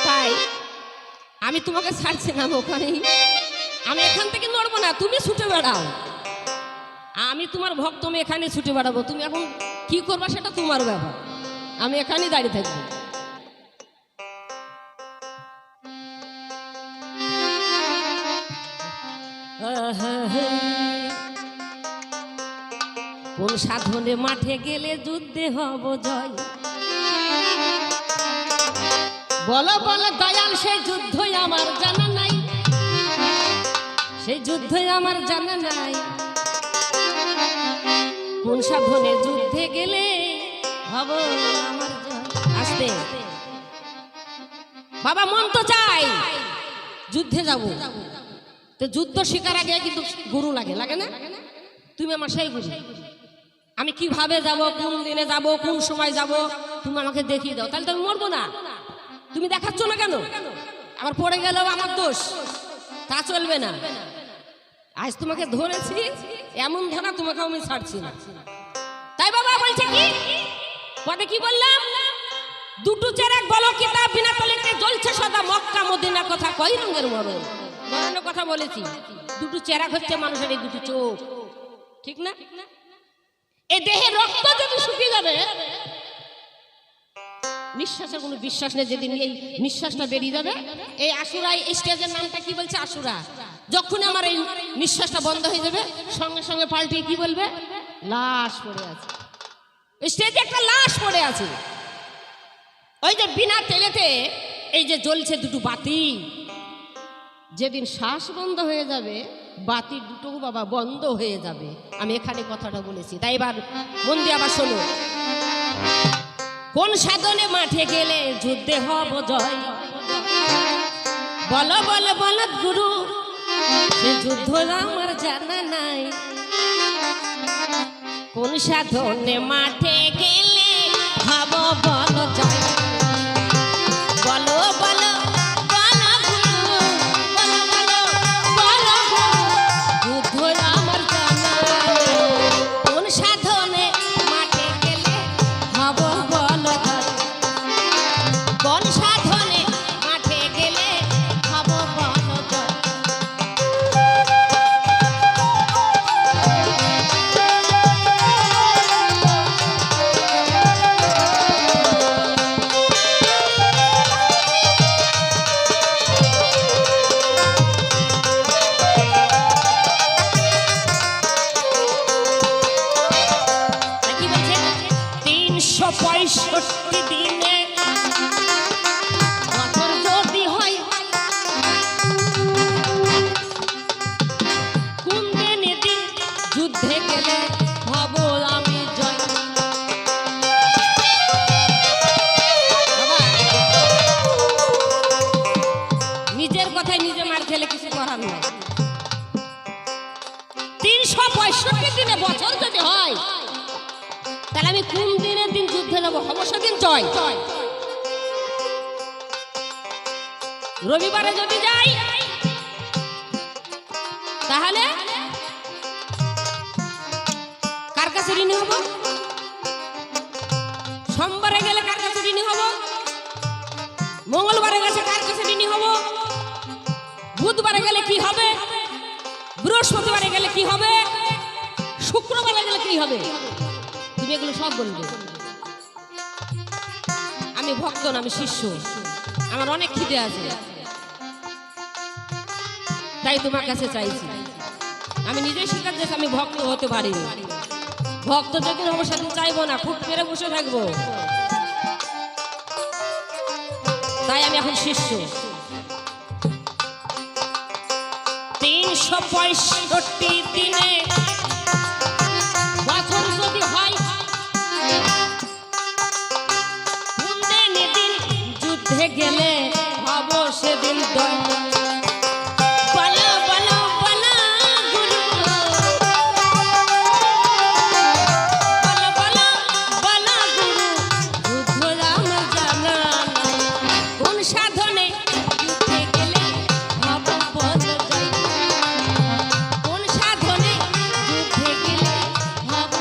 তাই আমি তোমাকে ছাড়ছি না ওখানেই, আমি এখান থেকে নড়বো না, তুমি ছুটে বেড়াও। আমি তোমার ভক্ত, আমি এখানে ছুটে বেড়াবো। তুমি এখন কি করবা সেটা তোমার ব্যাপার, আমি এখানেই দাঁড়িয়ে থাকবো। কোন সাধনে মাঠে গেলে যুদ্ধে হব জয়, বলো বলো দয়াল, সেই যুদ্ধই আমার জানা নাই, সেই যুদ্ধই আমার জানা নাই। কোন সাধনে যুদ্ধে গেলে হব আমার জয়। আসতে বাবা, মন তো চাই যুদ্ধে যাব, তো যুদ্ধ শিকার আগে কিন্তু গুরু লাগে, লাগে না? তুমি আমার সেই গুরু। আমি কিভাবে যাব, কোন দিনে যাব, কোন সময় যাব, তুমি আমাকে দেখিয়ে দাও, তাহলে তো আমি মরবো না। তুমি দেখাচ্ছ না কেন? আবার পড়ে গেলেও আমার দোষ, তা চলবে না। আজ তোমাকে ধরেছি, এমন ধরা তোমাকে আমি ছাড়ছি না। তাই বাবা বলছে কি পদে কি বললাম, দুটো চেরাক বলো কিতাব বিনা তলিতে জ্বলছে সদা, মক্কা মদিনা কথা কই রঙের মরণ। মরণের কথা বলেছি, দুটো চেরাক হচ্ছে মানুষের এই দুটো চোখ, ঠিক না? এই দেহের রক্ত যদি শুকিয়ে যাবে, নিঃশ্বাসের কোনো বিশ্বাস নেই, যেদিন এই নিঃশ্বাসটা বেরিয়ে যাবে, এই আশুরা, এই স্টেজের নামটা কি বলছে? আশুরা। যখন আমার এই নিঃশ্বাসটা বন্ধ হয়ে যাবে, সঙ্গে সঙ্গে পাল্টে কি বলবে? লাশ পড়ে আছে, স্টেজে একটা লাশ পড়ে আছে। ওই যে বিনা তেলেতে এই যে জ্বলছে দুটো বাতি, যেদিন শ্বাস বন্ধ হয়ে যাবে, বাতি দুটো বাবা বন্ধ হয়ে যাবে। আমি এখানে কথাটা বলেছি, তাই এবার মন দিয়ে আবার শোনো। কোন সাধনে মাঠে গেলে যুদ্ধে হব জয়, বলো বলো বলো গুরু, সে যুদ্ধ আমার জানা নাই। কোন সাধনে মাঠে গেলে হব বলো জয়, বলো বলো বলো গুরু, বলো বলো বলো গুরু, যুদ্ধ আমার জানা নাই। কোন সাধনে মাঠে গেলে হব বলো জয়, কোন সাধনে মাঠে গেলে হব বলো জয়। কি বলছে? 365 দিনে বছর যদি হয়, কোন দিনে দিন যুদ্ধে গেলে হব আমি জয়। বাবা, নিজের কথায় নিজে মার খেলে কিছু করার নাই। 365 দিনে বছর যদি হয়, তাহলে আমি কোন দিনের দিন যুদ্ধে যাবো, হব সেদিন জয়। রবিবারে যদি যাই, তাহলে কার কাছে ঋণী হব? সোমবারে গেলে কার কাছে ঋণী হব? মঙ্গলবারে গেছে কার কাছে ঋণী হব? বুধবারে গেলে কি হবে? বৃহস্পতিবারে গেলে কি হবে? শুক্রবারে গেলে কি হবে? তুমি এগুলো সব বলবে। আমি ভক্ত না, আমি শিষ্য, আমার অনেক খিদে আছে। তাই তোমার কাছে চাইছি। আমি নিজেই স্বীকার করছি আমি ভক্ত হতে পারিনি। ভক্ত যেদিন হবো সেদিন চাইবো না, খুব মেরে বসে থাকবো। তাই আমি এখন শিষ্য। 365 দিনে বছর যদি হয়, কোন দিন যুদ্ধে গেলে হব সেদিন দয়। বলো বলো বলো গুরু, বলো বলো বলো গুরু, যুদ্ধ রাম জানা নাই। কোন সাধনে যুদ্ধে গেলে হব পদ জয়। কোন সাধনে যুদ্ধে গেলে হব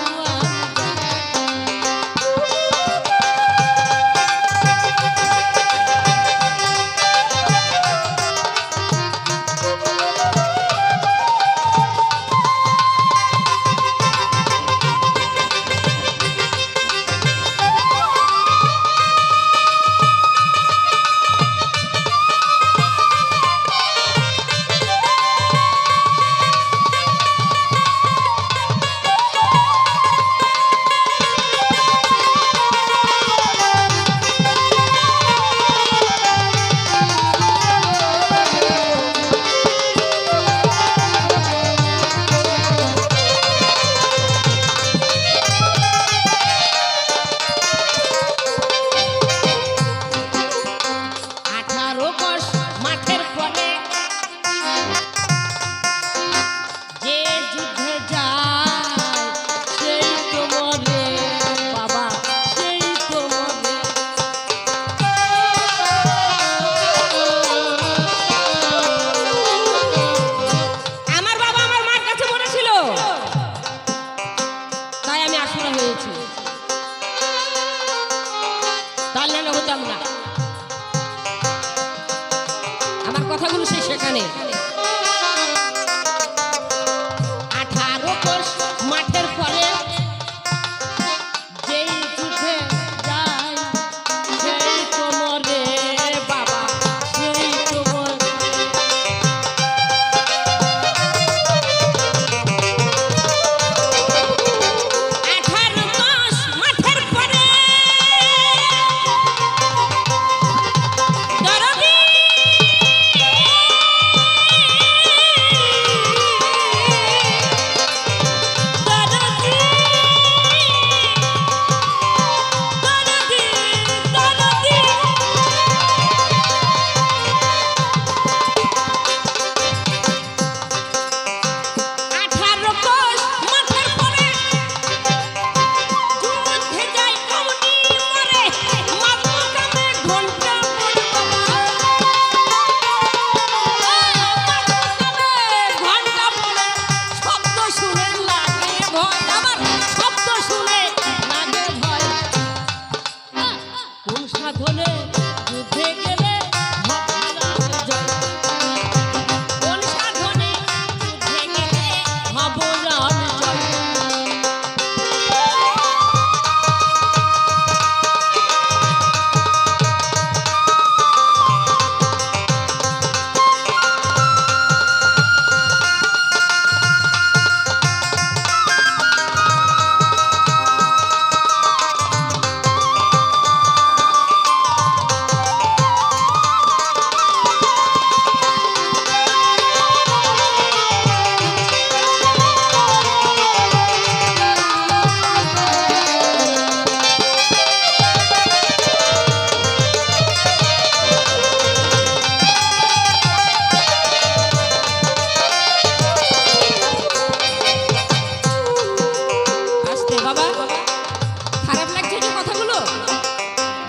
আমার কথাগুলো সেই সেখানে 18 কোষ মাঠের পরে যেই যুদ্ধে যায় সেই তোমরে বাবা সেই তোমর 18 কোষ মাঠের পরে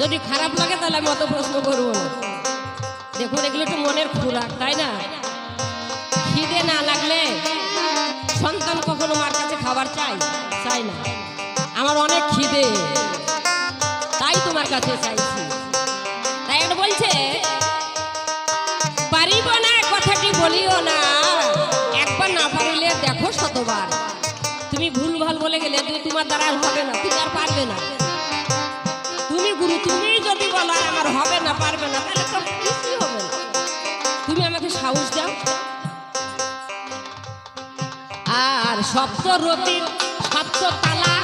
যদি খারাপ লাগে তাহলে আমি অত প্রশ্ন করবো না। দেখুন এগুলো একটু মনের খোরাক, তাই না? খিদে না লাগলে সন্তান কখনো মার কাছে খাবার চাই না। আমার অনেক খিদে, তাই তোমার কাছে চাইছি। তাই এটা বলছে পারিব না কথাটি বলিও না, একবার না পারিলে দেখো শতবার। তুমি ভুল ভাল বলে গেলে তোমার দ্বারা হবে না, তুমি আর পারবে না। তুমি গুরু, তুমি যদি বলো আমার হবে না পারবে না, তাহলে তো কিছুই হবে না। তুমি আমাকে সাহস দাও, আর সপ্তরতির সপ্ত তালা,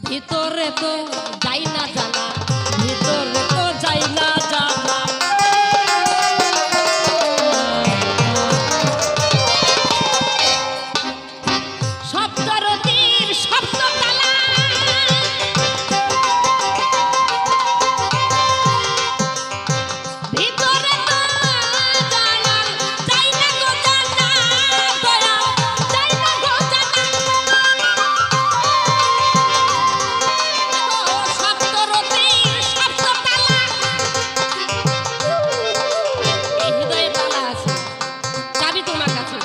ভিতরে তো যাই না জানা, ভিতরে তো যাই না জানা। সপ্তরতির সপ্ত তালা, ভিতরে তো জানা যাই না গো জানা, দয়া যাই না গো জানা। সপ্তরতির সপ্ত তালা, এই হৃদয়ে তালা আছে, চাবি তোমার কাছে।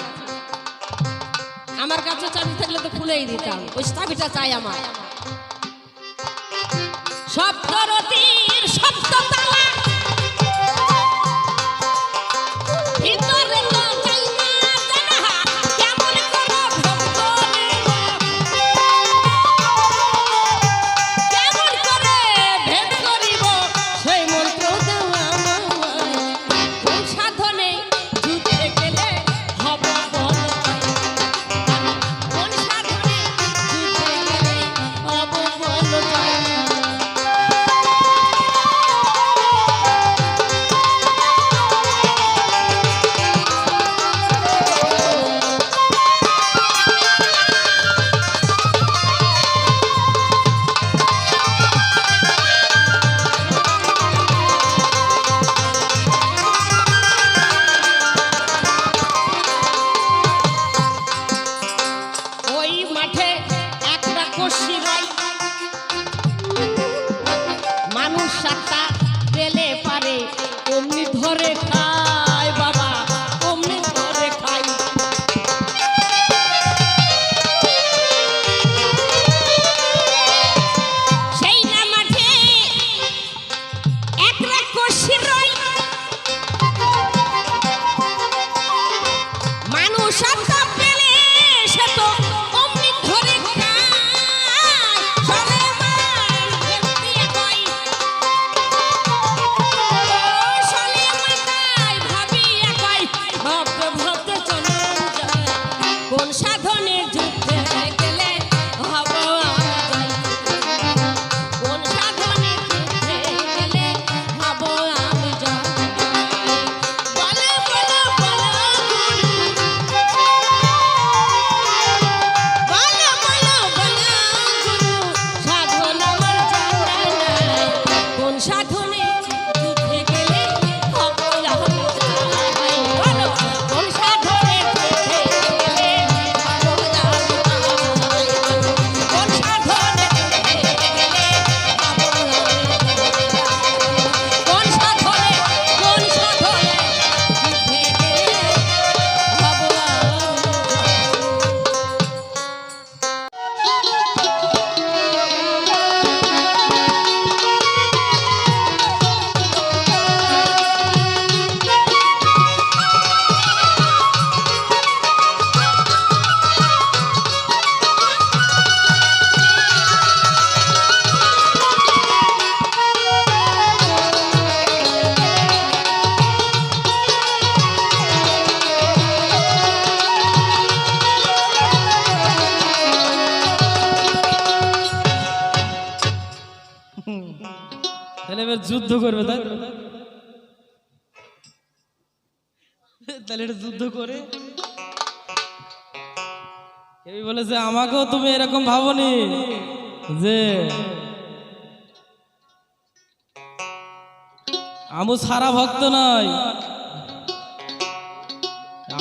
আমার কাছে চাবি থাকলে তো খুলেই দিতাম, ওই চাবিটা চাই আমার। সপ্তরতির সপ্ত তালা, ভিতরে তো যাই না জানা, কেমন করে ভোগ করিব, কেমন করে ভেদ করিব, সেই মন্ত্র দাও আমায়। কোন সাধনে যুদ্ধে গেলে হব বল জয়, কোন সাধনে যুদ্ধে গেলে হব বল জয়। ওই মাঠে একটা কষি রয়, মানুষ সাতটা পেলে পারে, অমনি ধরে খায় বাবা, অমনি ধরে খায়। সেই না মাঠে একটা কষি রয়, মানুষ সাতটা পেলে সে তো অমনি ধরে খায়। সলেমান ভেস্তিয়া কয়, সলেমান ভাবিয়া কয়, ভাবতে ভাবতে চলে যায়, কোন সাধনে যুদ্ধে গেলে হব আমি জয়, কোন সাধনে যুদ্ধে গেলে হব আমি জয়। বলো বলো বলো গুরু, বলো বলো বলো গুরু, সাধন আমার জানা নাই, কোন সাধনে যুদ্ধে গেলে হব আমি জয়। বলো কোন সাধনে যুদ্ধে গেলে হব আমি জয়, কোন সাধনে যুদ্ধে গেলে হব আমি জয়, কোন সাধনে যুদ্ধে গেলে হব আমি জয়। তাহলে এবার যুদ্ধ করবে, তাই তাহলে এটা যুদ্ধ করে এই বলেছে আমাকেও তুমি এরকম ভাবনি যে আমি সারা ভক্ত নই।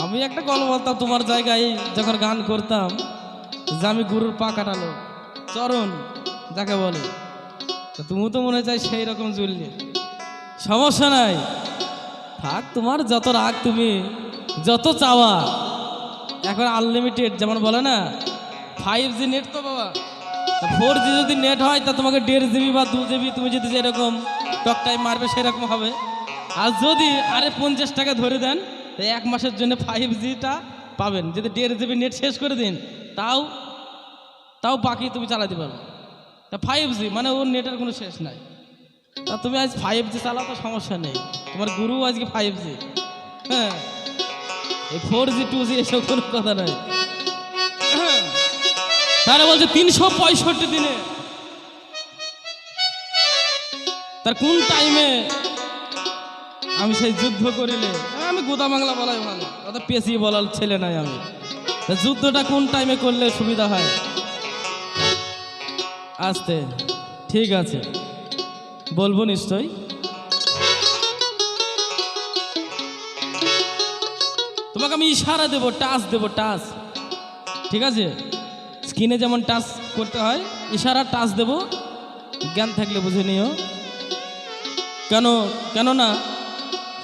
আমি একটা গল্প বলতাম তোমার জায়গায় যখন গান করতাম, যে আমি গুরুর পা কাটালো চরণ যাকে বলে, তো তুমি তো মনে চাই সেই রকম জ্বললে। সমস্যা নাই, থাক তোমার যত রাগ, তুমি যত চাওয়া, এখন আনলিমিটেড যেমন বলে না 5G নেট তো বাবা, 4G যদি নেট হয় তা তোমাকে 1.5 GB বা 2 GB তুমি যদি যেরকম টক টাইম মারবে সেরকম হবে। আর যদি আরে 50 টাকা ধরে দেন তো 1 মাসের জন্য 5Gটা পাবেন। যদি 1.5 GB নেট শেষ করে দিন তাও বাকি তুমি চালাতে পারবে। তা 5G মানে ওর নেটের কোনো শেষ নাই। তা তুমি আজ 5G চালাও তো সমস্যা নেই, তোমার গুরু আজকে 5G। হ্যাঁ, এই 4G 2G এসব কোনো কথা নয়। তারা বলছে 365 দিনে, তার কোন টাইমে আমি সেই যুদ্ধ করিলে, আমি গোদা বাংলা বলাই ভালো, অত পেঁচিয়ে বলার ছেলে নাই আমি। তা যুদ্ধটা কোন টাইমে করলে সুবিধা হয়? আস্তে, ঠিক আছে বলবো নিশ্চয়। তোমাকে আমি ইশারা দেবো, টাচ দেবো, টাচ, ঠিক আছে? স্ক্রিনে যেমন টাচ করতে হয়, ইশারা টাচ দেবো, জ্ঞান থাকলে বুঝে নিও। কেননা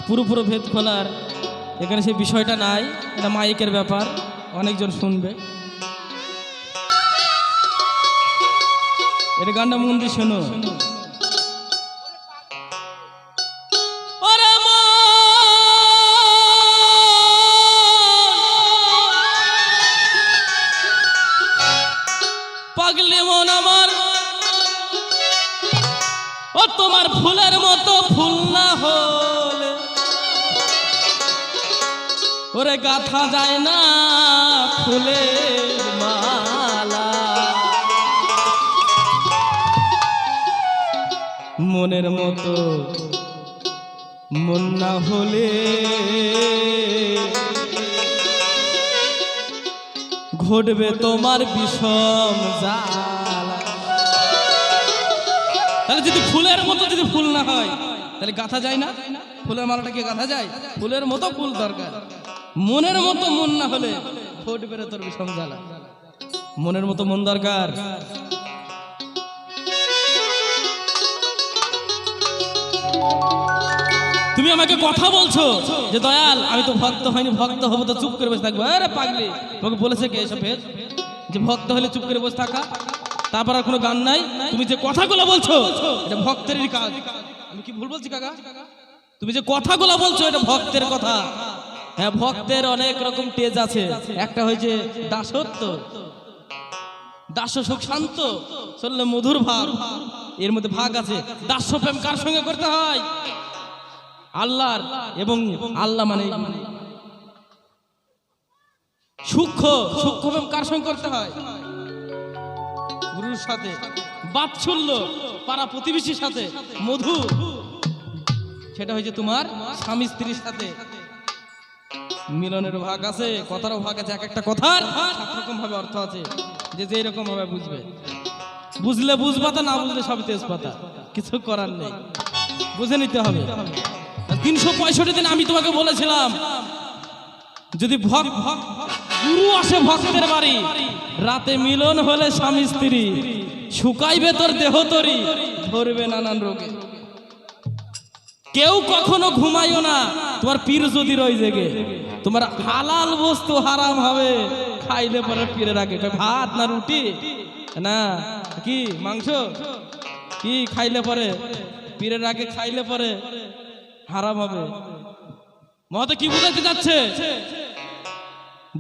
পুরো ভেদ খোলার এখানে সেই বিষয়টা নাই, এটা মাইকের ব্যাপার, অনেকজন শুনবে। এটা গানটা মন দিয়ে শোনো। পাগলে মন আমার, ও তোমার ফুলের মতো ফুল না হলে ওরে গাথা যায় না ফুলের মালা। মনের মতো মন না হলে ঘটবে তোমার বিষম জ্বালা। তাহলে যদি ফুলের মতো যদি ফুল না হয় তাহলে গাঁথা যায় না? ফুলের মালাটা কি গাঁথা যায়? ফুলের মতো ফুল দরকার। মনের মতো মন না হলে ঘটবে তোর বিষম জ্বালা। মনের মতো মন দরকার। তুমি আমাকে কথা বলছো যে দয়াল আমি তো ভক্ত হয়নি, ভক্ত হবো তো চুপ করে বসে থাকবো। আরে পাগলি, তোমাকে বলেছে কে এসব ভেদ? যে ভক্ত হলে চুপ করে বসে থাকা, তারপর আর কোনো গান নাই। তুমি যে কথাগুলো বলছো এটা ভক্তেরই কাজ। আমি কি ভুল বলছি কাকা? তুমি যে কথাগুলো বলছো এটা ভক্তের কথা। হ্যাঁ, ভক্তের অনেক রকম তেজ আছে। একটা হয়েছে দাসত্ব, দাস্য সুখ শান্ত চললে মধুর ভাব, এর মধ্যে ভাগ আছে। দাস্য প্রেম কার সঙ্গে করতে হয়? আল্লাহর, এবং আল্লাহ মানে সূক্ষ্ম প্রেম কার সঙ্গে করতে হয়? গুরুর সাথে। বাৎসল্য পাড়া প্রতিবেশীর সাথে। মধু সেটা হয়েছে তোমার স্বামী স্ত্রীর সাথে। মিলনের ভাগ আছে, কথারও ভাগ আছে। এক একটা কথার 7 রকম ভাবে অর্থ আছে, যে যে রকম ভাবে বুঝবে। বুঝলে বুঝপাতা, না বুঝলে সব তেজপাতা, কিছু করার নেই, বুঝে নিতে হবে। 365 দিন আমি তোমাকে বলেছিলাম যদি গুরু আসে ভক্তের বাড়ি, রাতে মিলন হলে স্বামী স্ত্রী, শুকাইবে তোর দেহ তরি, ধরবে নানান রোগে। কেউ কখনো ঘুমাইও না তোমার পীর যদি রই জেগে। তোমার হালাল বস্তু হারাম হবে খাইলে পরে পীরের আগে। ভাত না রুটি না কি মাংস, কি খাইলে পরে পীরের আগে খাইলে পরে হারাম হবে। মহতে কি বুঝাইতে যাচ্ছে?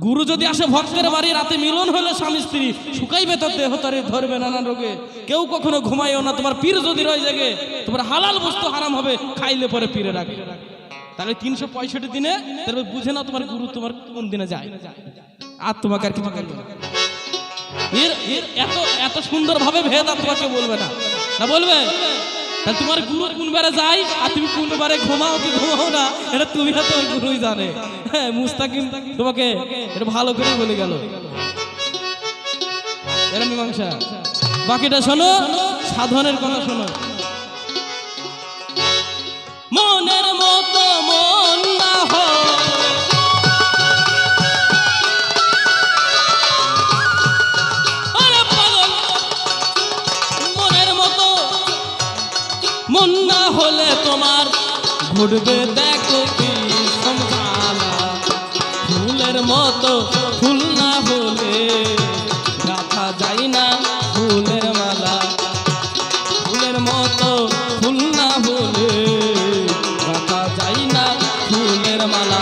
গুরু যদি আসে ভক্তের বাড়ি, রাতে মিলন হলে স্বামী স্ত্রী, শুকাইবে তোর দেহ তরি, ধরবে নানান রোগে। কেউ কখনো ঘুমাইও না তোমার পীর যদি রয় জেগে। তোমার হালাল বস্তু হারাম হবে খাইলে পরে পীরের আগে। তাহলে 365 দিনে তাহলে বুঝে না তোমার গুরু তোমার কোন দিনে যায়। আর তোমাকে আর কিছু করবে না। এর এত সুন্দর ভাবে ভেদ আর তোমাকে বলবে না, না বলবে? তাহলে তোমার গুরু কোন বারে যায় আর তুমি কোন বারে ঘুমাও কি ঘুমাও না, এটা তুমি না তোমার গুরুই জানে। হ্যাঁ, মুস্তাকিম তোমাকে এটা ভালো করে বলে গেল। এরা মীমাংসা। বাকিটা শোনো, সাধনের কথা শোনো। মনের মতো মন না হয়, মনের মতো মন না হলে তোমার ঘুরবে দেখো কি সংসালা। ফুলের মতো ফুল না হলে গাঁথা যায় না ফুলের মালা। ফুলের মতো ফুল না হলে গাঁথা যায় না ফুলের মালা।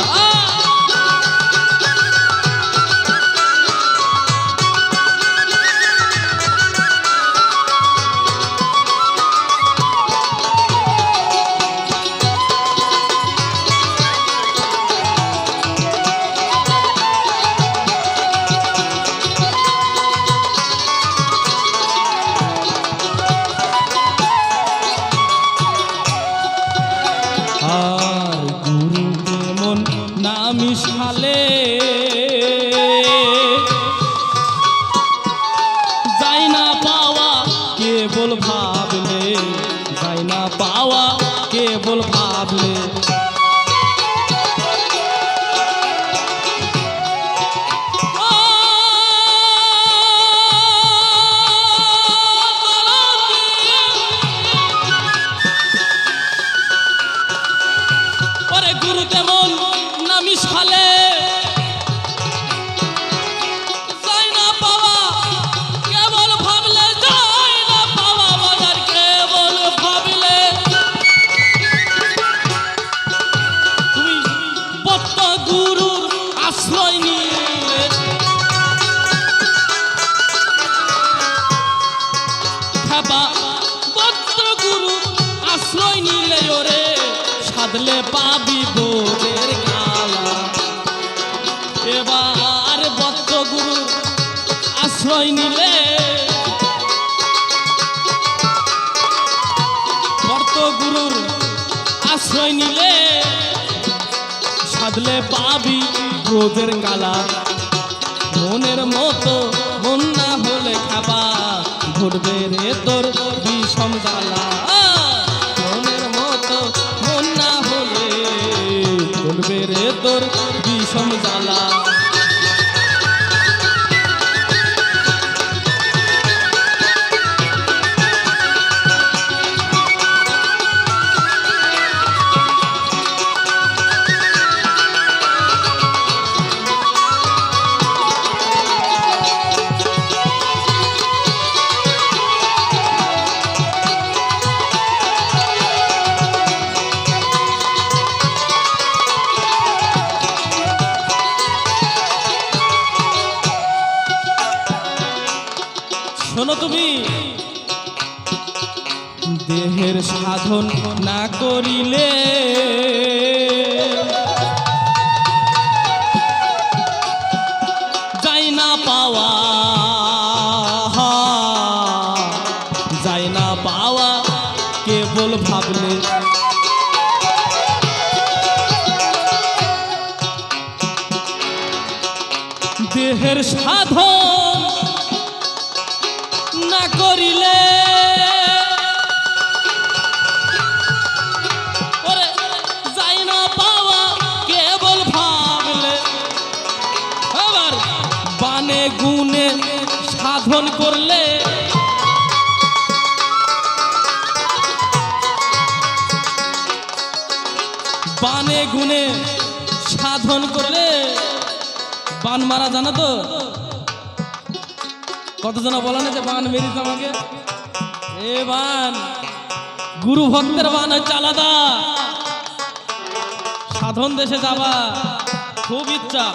গুরু তেমন নামি সালে যাই না পাওয়া কেবল ভাবলে, যাই না পাওয়া বাজার কেবল ভাবলে। তুমি বদ্ধ গুরুর আশ্রয় নিলে, খাবা বদ্ধ গুরু আশ্রয় নিলে ওরে সাধলে পাবি বোধের কালা। এবার বদ্ধ গুরু আশ্রয় নিলে, বদ্ধ গুরুর আশ্রয় নিলে সাধলে পাবি বোধের কালা। মনের মতো মন না হলে খাবা ঘুরবে রে তোর বিষম জ্বালা। মনের মতো মন না হলে ঘুরবে রে তোর বিষম জ্বালা। শোনো তুমি, দেহের সাধন না করিলে যাই না পাওয়া, যাই না পাওয়া কেবল ভাবলে। দেহের সাধন না করিলে ওরে যাই না পাওয়া কেবল ভাবলে। আবার বানে গুণে সাধন করলে, বানে গুণে সাধন করলে। বান মারা জানো তো? কতজন বলে না যে বান মেরিস আমাকে? এ বান গুরু ভক্তের বান হচ্ছে আলাদা। সাধন দেশে যাবা খুব ইচ্ছা,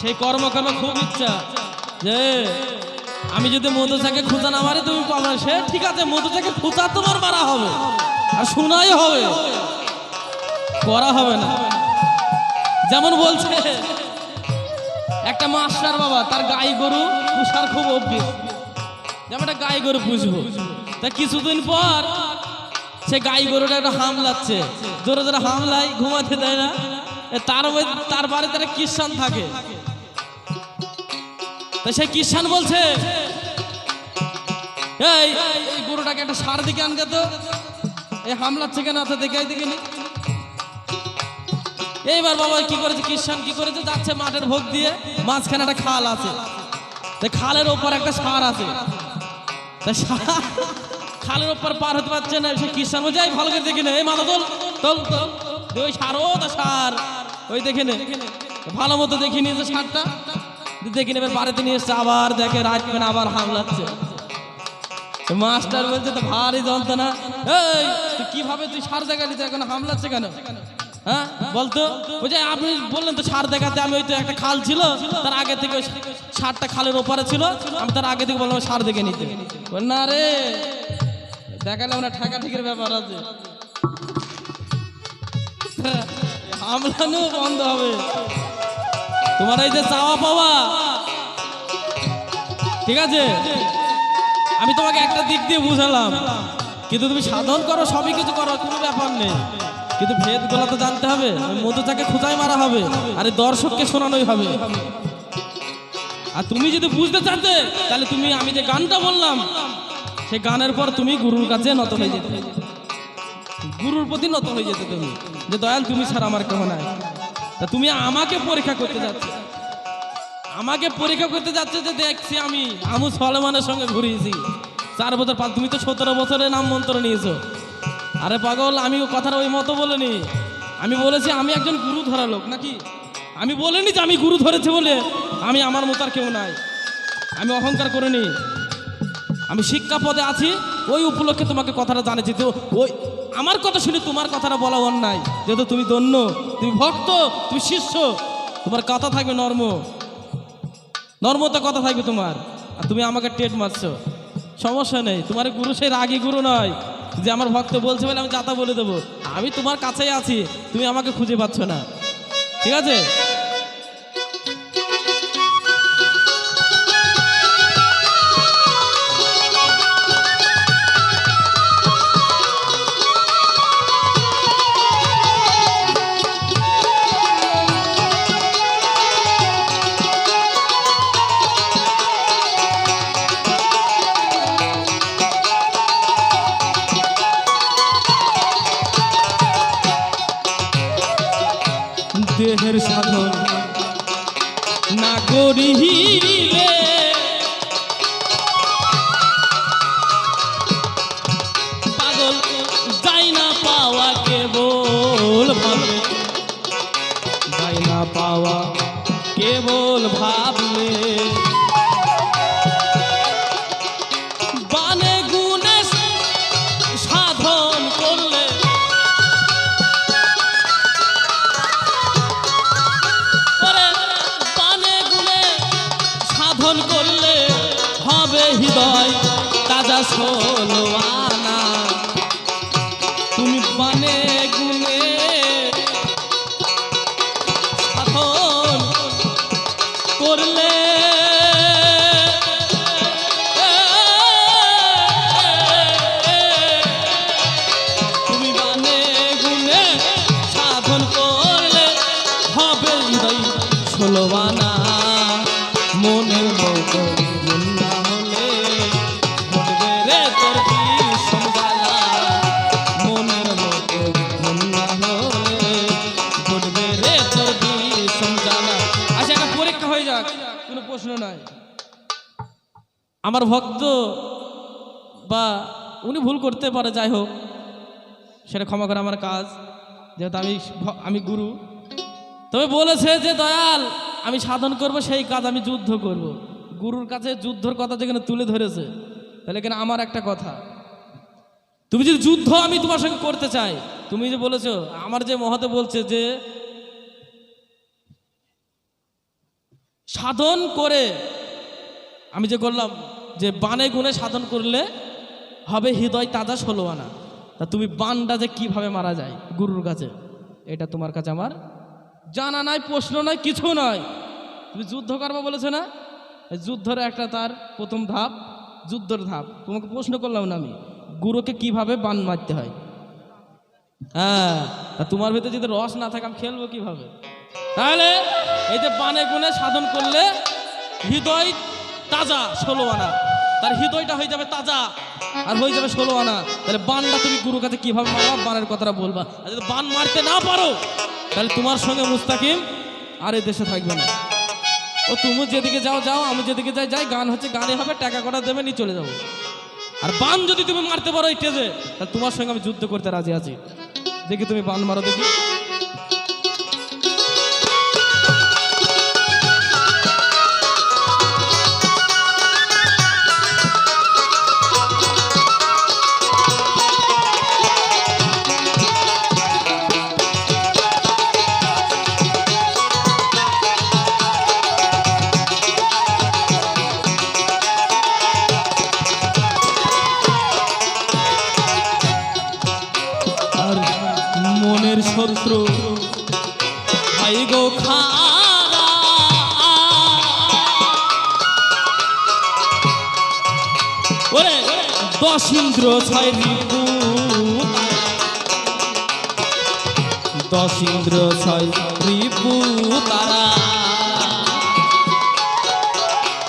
সেই কর্ম করবা খুব ইচ্ছা, যে আমি যদি মধুচাকে খুঁজা না মারি তুমি পাবা। সে ঠিক আছে, মধুচাকে খুঁজা তোমার মারা হবে আর শোনাই হবে, করা হবে না। যেমন বলছে একটা মাস্টার বাবা, তার গাই গরু পুষার খুব অভ্যেস, যেমন একটা গাই গরু পুষবো। তা কিছুদিন পর সে গাই গরুটা একটা হামলাচ্ছে, জোরে জোরে হামলায়, ঘুমাতে দেয় না। তার বাড়িতে একটা খ্রিস্টান থাকে। তা সেই খ্রিস্টান বলছে, এই গরুটাকে একটা সার দিকে আনগে তো, এই হামলাচ্ছে কেন? আচ্ছা দেখে দেখিনি। এইবার বাবা কি করেছে, খ্রিস্টান কি করেছে, যাচ্ছে মাঠের ভোগ দিয়ে, মাঝখানে একটা খাল আছে, খালের ওপর একটা সার আছে। খালের ওপর পার হতে পারছে না, সে খ্রিস্টান বলছে এই ভালো করে দেখে নে, এই মাথা তোল তোল তোল, ওই সার, ও তা সার, ওই দেখে নে। ভালো মতো দেখে নিয়েছে সারটা, দেখে নেবে বাড়িতে নিয়ে এসছে, আবার দেখে রাত পেন আবার হামলাচ্ছে। মাস্টার বলছে তো ভারী যন্ত্রণা, এই তুই কিভাবে তুই সার দেখালি, তো এখন হামলাচ্ছে কেন? হ্যাঁ বলতো, ওই যে আপনি বললেন তো সার দেখাতে, আমি ওই তো একটা খাল ছিল, তার আগে থেকে ওই সারটা খালের ওপারে ছিল, আমি তার আগে থেকে বললাম সার দেখে নিতে। না রে, দেখালাম না, ঠেকা ঠিকের ব্যাপার আছে, হামলানো বন্ধ হবে। তোমার এই যে চাওয়া পাওয়া, ঠিক আছে, আমি তোমাকে একটা দিক দিয়ে বুঝালাম, কিন্তু তুমি সাধন করো, সবই কিছু করো, কোনো ব্যাপার নেই, কিন্তু ভেদ গুলা তো জানতে হবে। মধুচাকে খোঁজাই মারা হবে, আরে দর্শককে শোনানোই হবে। আর তুমি যদি বুঝতে চাতে, তাহলে তুমি, আমি যে গানটা বললাম, সেই গানের পর তুমি গুরুর কাছে নত হয়ে যেতে, গুরুর প্রতি নত হয়ে যেতে, তুমি যে দয়াল তুমি ছাড়া আমার কেউ নাই। তা তুমি আমাকে পরীক্ষা করতে যাচ্ছে, আমাকে পরীক্ষা করতে যাচ্ছে, যে দেখছি আমি আমু সলেমানের সঙ্গে ঘুরিয়েছি 4 বছর, তুমি তো 17 বছরের নাম মন্ত্র নিয়েছো। আরে পাগল, আমি কথার ওই মতো বলিনি, আমি বলেছি আমি একজন গুরু ধরা লোক নাকি? আমি বলিনি যে আমি গুরু ধরেছে বলে আমি আমার মতো আর কেউ নাই। আমি অহংকার করিনি, আমি শিক্ষা পদে আছি, ওই উপলক্ষে তোমাকে কথাটা জানিয়েছি। তো ওই আমার কথা শুনে তোমার কথাটা বলা অন্যায়, যেহেতু তুমি দন্য, তুমি ভক্ত, তুমি শিষ্য, তোমার কথা থাকবে নর্মতা কথা থাকবে তোমার। আর তুমি আমাকে টেট মারছো, সমস্যা নেই। তোমার গুরু সেই রাগী গুরু নয় যে আমার ভক্ত বলছে বলে আমি যাতা বলে দেবো। আমি তোমার কাছেই আছি, তুমি আমাকে খুঁজে পাচ্ছ না, ঠিক আছে? দেহের সাধন না করিলে পাগল যাই না পাওয়া, কেবল ভাবে যাই না পাওয়া, কেবল ভাবলে বানে গুণে সাধন করলে করলে হবে হৃদয় তাজা ষোলোয়ানা। তুমি বানে গুনে সাধন করলে তুমি বানে গুনে সাধন করলে হবে হৃদয় ষোলোয়ানা। মনের মতো মন না হলে ঘটবে রে তোর বিষম জ্বালা। মনের মতো মন না হলে ঘটবে রে তোর বিষম জ্বালা। আচ্ছা, একটা পরীক্ষা হয়ে যাক, কোনো প্রশ্ন নাই। আমার ভক্ত বা উনি ভুল করতে পারে, যাই হোক সেটা ক্ষমা করে আমার কাজ, যেহেতু আমি গুরু। তবে বলেছে যে দয়াল আমি সাধন করব, সেই কাজ আমি যুদ্ধ করব। গুরুর কাছে যুদ্ধর কথা যেখানে তুলে ধরেছে, তাহলে এখানে আমার একটা কথা, তুমি যদি যুদ্ধ আমি তোমার সঙ্গে করতে চাই, তুমি যে বলেছো, আমার যে মহতে বলছে যে সাধন করে, আমি যে করলাম যে বানে গুণে সাধন করলে হবে হৃদয় তাজা ষোলোয়ানা। তা তুমি বানটা যে কিভাবে মারা যায় গুরুর কাছে, এটা তোমার কাছে আমার জানা নাই, প্রশ্ন নাই, কিছু নয়। তুমি যুদ্ধ করবো বলেছো না, যুদ্ধের একটা তার প্রথম ধাপ, যুদ্ধের ধাপ। তোমাকে প্রশ্ন করলাম না আমি, গুরুকে কিভাবে বান মারতে হয়। হ্যাঁ, তা তোমার ভিতরে যদি রস না থাকে আমি খেলবো কিভাবে? তাহলে এই যে বানে গুণে সাধন করলে হৃদয় তাজা ষোলোয়ানা, তার হৃদয়টা হয়ে যাবে তাজা আর হয়ে যাবে ষোলোয়ানা। তাহলে বানটা তুমি গুরুর কাছে কিভাবে মারবা, বানের কথাটা বলবা। আর যদি বান মারতে না পারো, তাহলে তোমার সঙ্গে মুস্তাকিম আর এই দেশে থাকবে না। ও তুমি যেদিকে যাও যাও, আমি যেদিকে যাই যাই, গান হচ্ছে গানে হবে, টাকা কটা দেবে, নিয়ে চলে যাবো। আর বান যদি তুমি মারতে পারো এই টেজে, তাহলে তোমার সঙ্গে আমি যুদ্ধ করতে রাজি আছি। দেখি তুমি বান মারো দেখি। মনের শত্রু ভাই গো খারা, ওরে 10 ইন্দ্র 6 রিপু, 10 ইন্দ্র 6 রিপু তারা।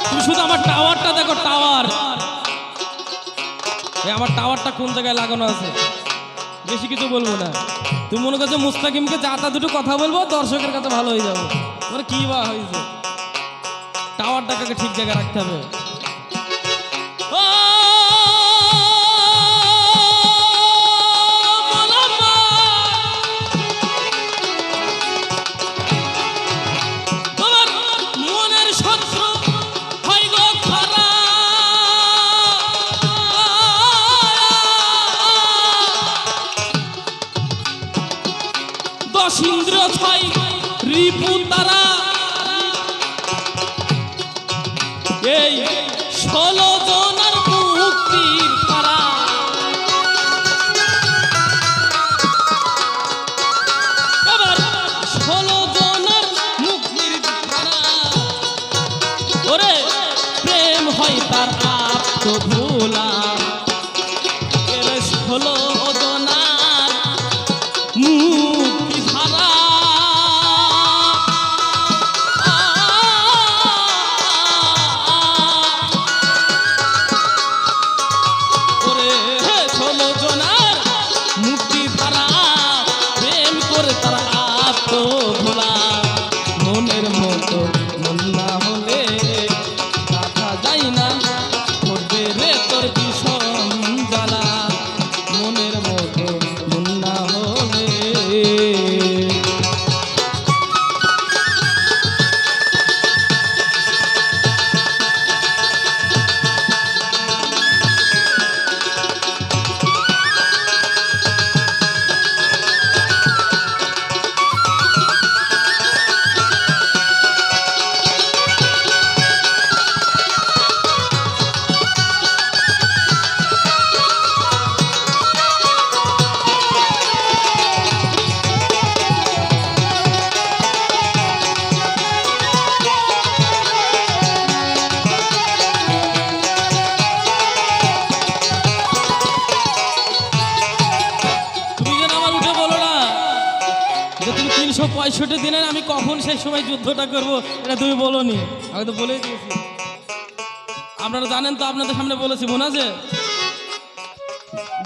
তুমি শুধু আমার টাওয়ারটা দেখো, টাওয়ার, আমার টাওয়ারটা কোন জায়গায় লাগানো আছে, বেশি কিছু বলবো না। তুমি মনে করছো মুস্তাকিমকে যাতা দুটো কথা বলবো, দর্শকের কাছে ভালো হয়ে যাবো, মানে কি বা হয়েছে। টাওয়ারটাকে ঠিক জায়গায় রাখতে হবে। রুদ্র ছয় রিপু তারা এই 16 জনের মুক্তির ধারা এবার 16 জনের মুক্তির ধারা ওরে প্রেম হয় তার আপ্ত ভোলা এর 16 জনার মুক্তি ধারা ওরে 16 জনার মুক্তি ধারা প্রেম করে তার আপ্ত ভোলা মনের মতো মন না হলে রাখা যায় না করবে রে তোর ভীষণ জ্বালা মনের মতো মন না হলে তুমি যেন আমার উঠে বলো না যে তুমি 365 দিনের আমি কখন সেই সময় যুদ্ধটা করব এটা তুমি বলোনি আমি তো বলেই দিয়েছি আপনারা জানেন তো আপনাদের সামনে বলেছি মনে আছে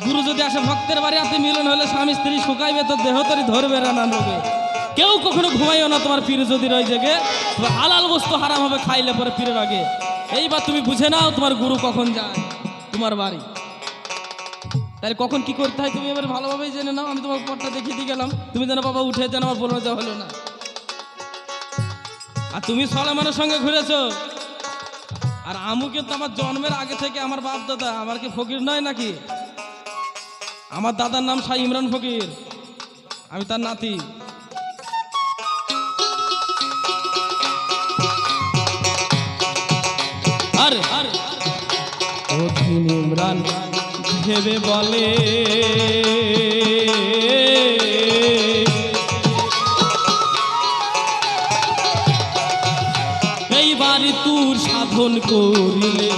গুরু যদি আসে ভক্তের বাড়ি আপনি মিলন হলে স্বামী স্ত্রী শুকাইবে তো দেহ তরি ধরবে রানা রোগে কেউ কখনো ঘুমাইও না তোমার পীর যদি রয়ে জেগে হালাল বস্তু হারাম হবে খাইলে পরে পীরের আগে এইবার তুমি বুঝে নাও তোমার গুরু কখন যায় তোমার বাড়ি তাহলে কখন কি করতে হয় তুমি এবার ভালোভাবেই জেনে নাও আমি তোমার পথটা দেখিয়ে দিয়ে গেলাম তুমি যেন বাবা উঠে যেন আমার বলবে যে হলো না আর তুমি সলামানের সঙ্গে ঘুরেছো আর আমু কিন্তু আমার জন্মের আগে থেকে আমার বাপ দাদা আমার কি ফকির নয় নাকি আমার দাদার নাম শাহ ইমরান ফকির আমি তার নাতি আরে আরে অধীন ইমরান ভেবে বলে এইবারে তুই সাধন করিলে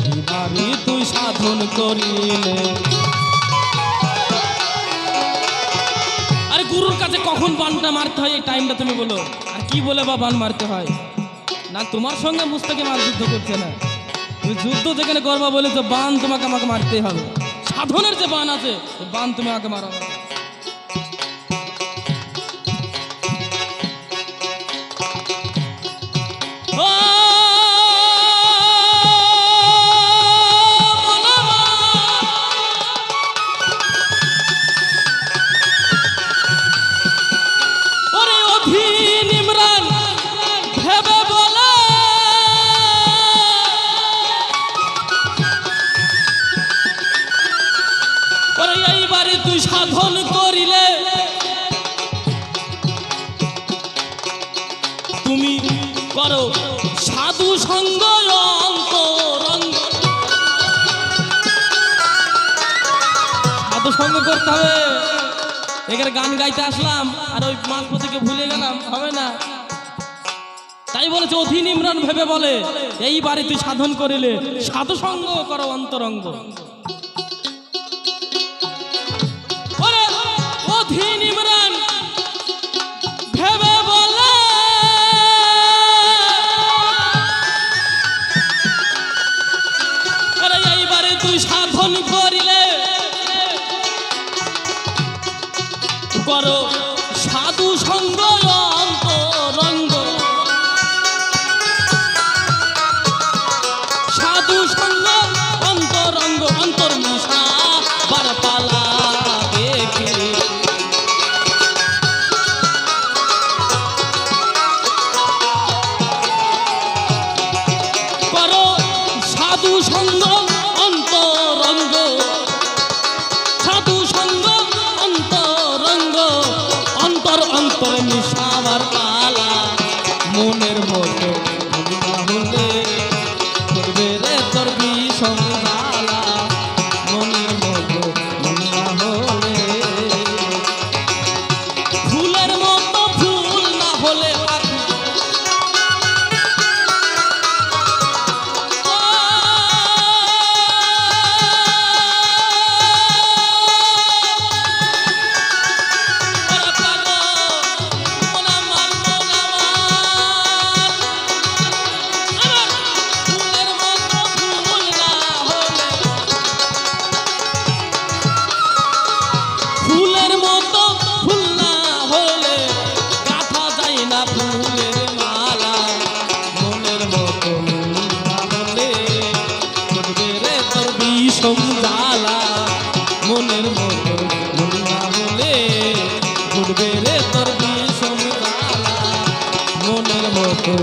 এইবারে তুই সাধন করিলে আরে গুরুর কাছে কখন বানটা মারতে হয় এই টাইমটা তুমি বলো আর কি বলে বা বান মারতে হয় না তোমার সঙ্গে মুস্তাকিম আর যুদ্ধ করছে না তুমি যুদ্ধ যেখানে করবা বলেছো বান তোমাকে আমাকে মারতেই হবে সাধনের যে বান আছে বান তুমি আমাকে মারাবে তুই সাধন করিলে তুমি করো সাধু সঙ্গ অন্তরঙ্গ সাধু সঙ্গ করতে হবে এখানে গান গাইতে আসলাম আর ওই মাঝপথ থেকে ভুলে গেলাম হবে না তাই বলেছে অধীন ইমরান ভেবে বলে এইবারে তুই সাধন করিলে সাধু সঙ্গ করো অন্তরঙ্গ অধীন ইমরান ভেবে বলে আরে এইবারে তুই সাধন করিলে করো সাধু সঙ্গ অন্তরঙ্গ সাধু সঙ্গ অন্তরঙ্গ অন্তর্মিশা বারপালা দেখে নিশাবার পালা মনের মতো ফুল না হলে করবে রে তোর বিষম জ্বালা মনের মতো ফুল না হলে ফুলের মতো ফুল না হলে পাখি ফুলের মতো ফুল না হলে গাঁথা যায় না ফুলের মালা মনের মতো ফুল না হলে করবে রে তোর বিষম জ্বালা মনের মতো ফুল না হলে করবে রে তোর বিষম জ্বালা মনের মতো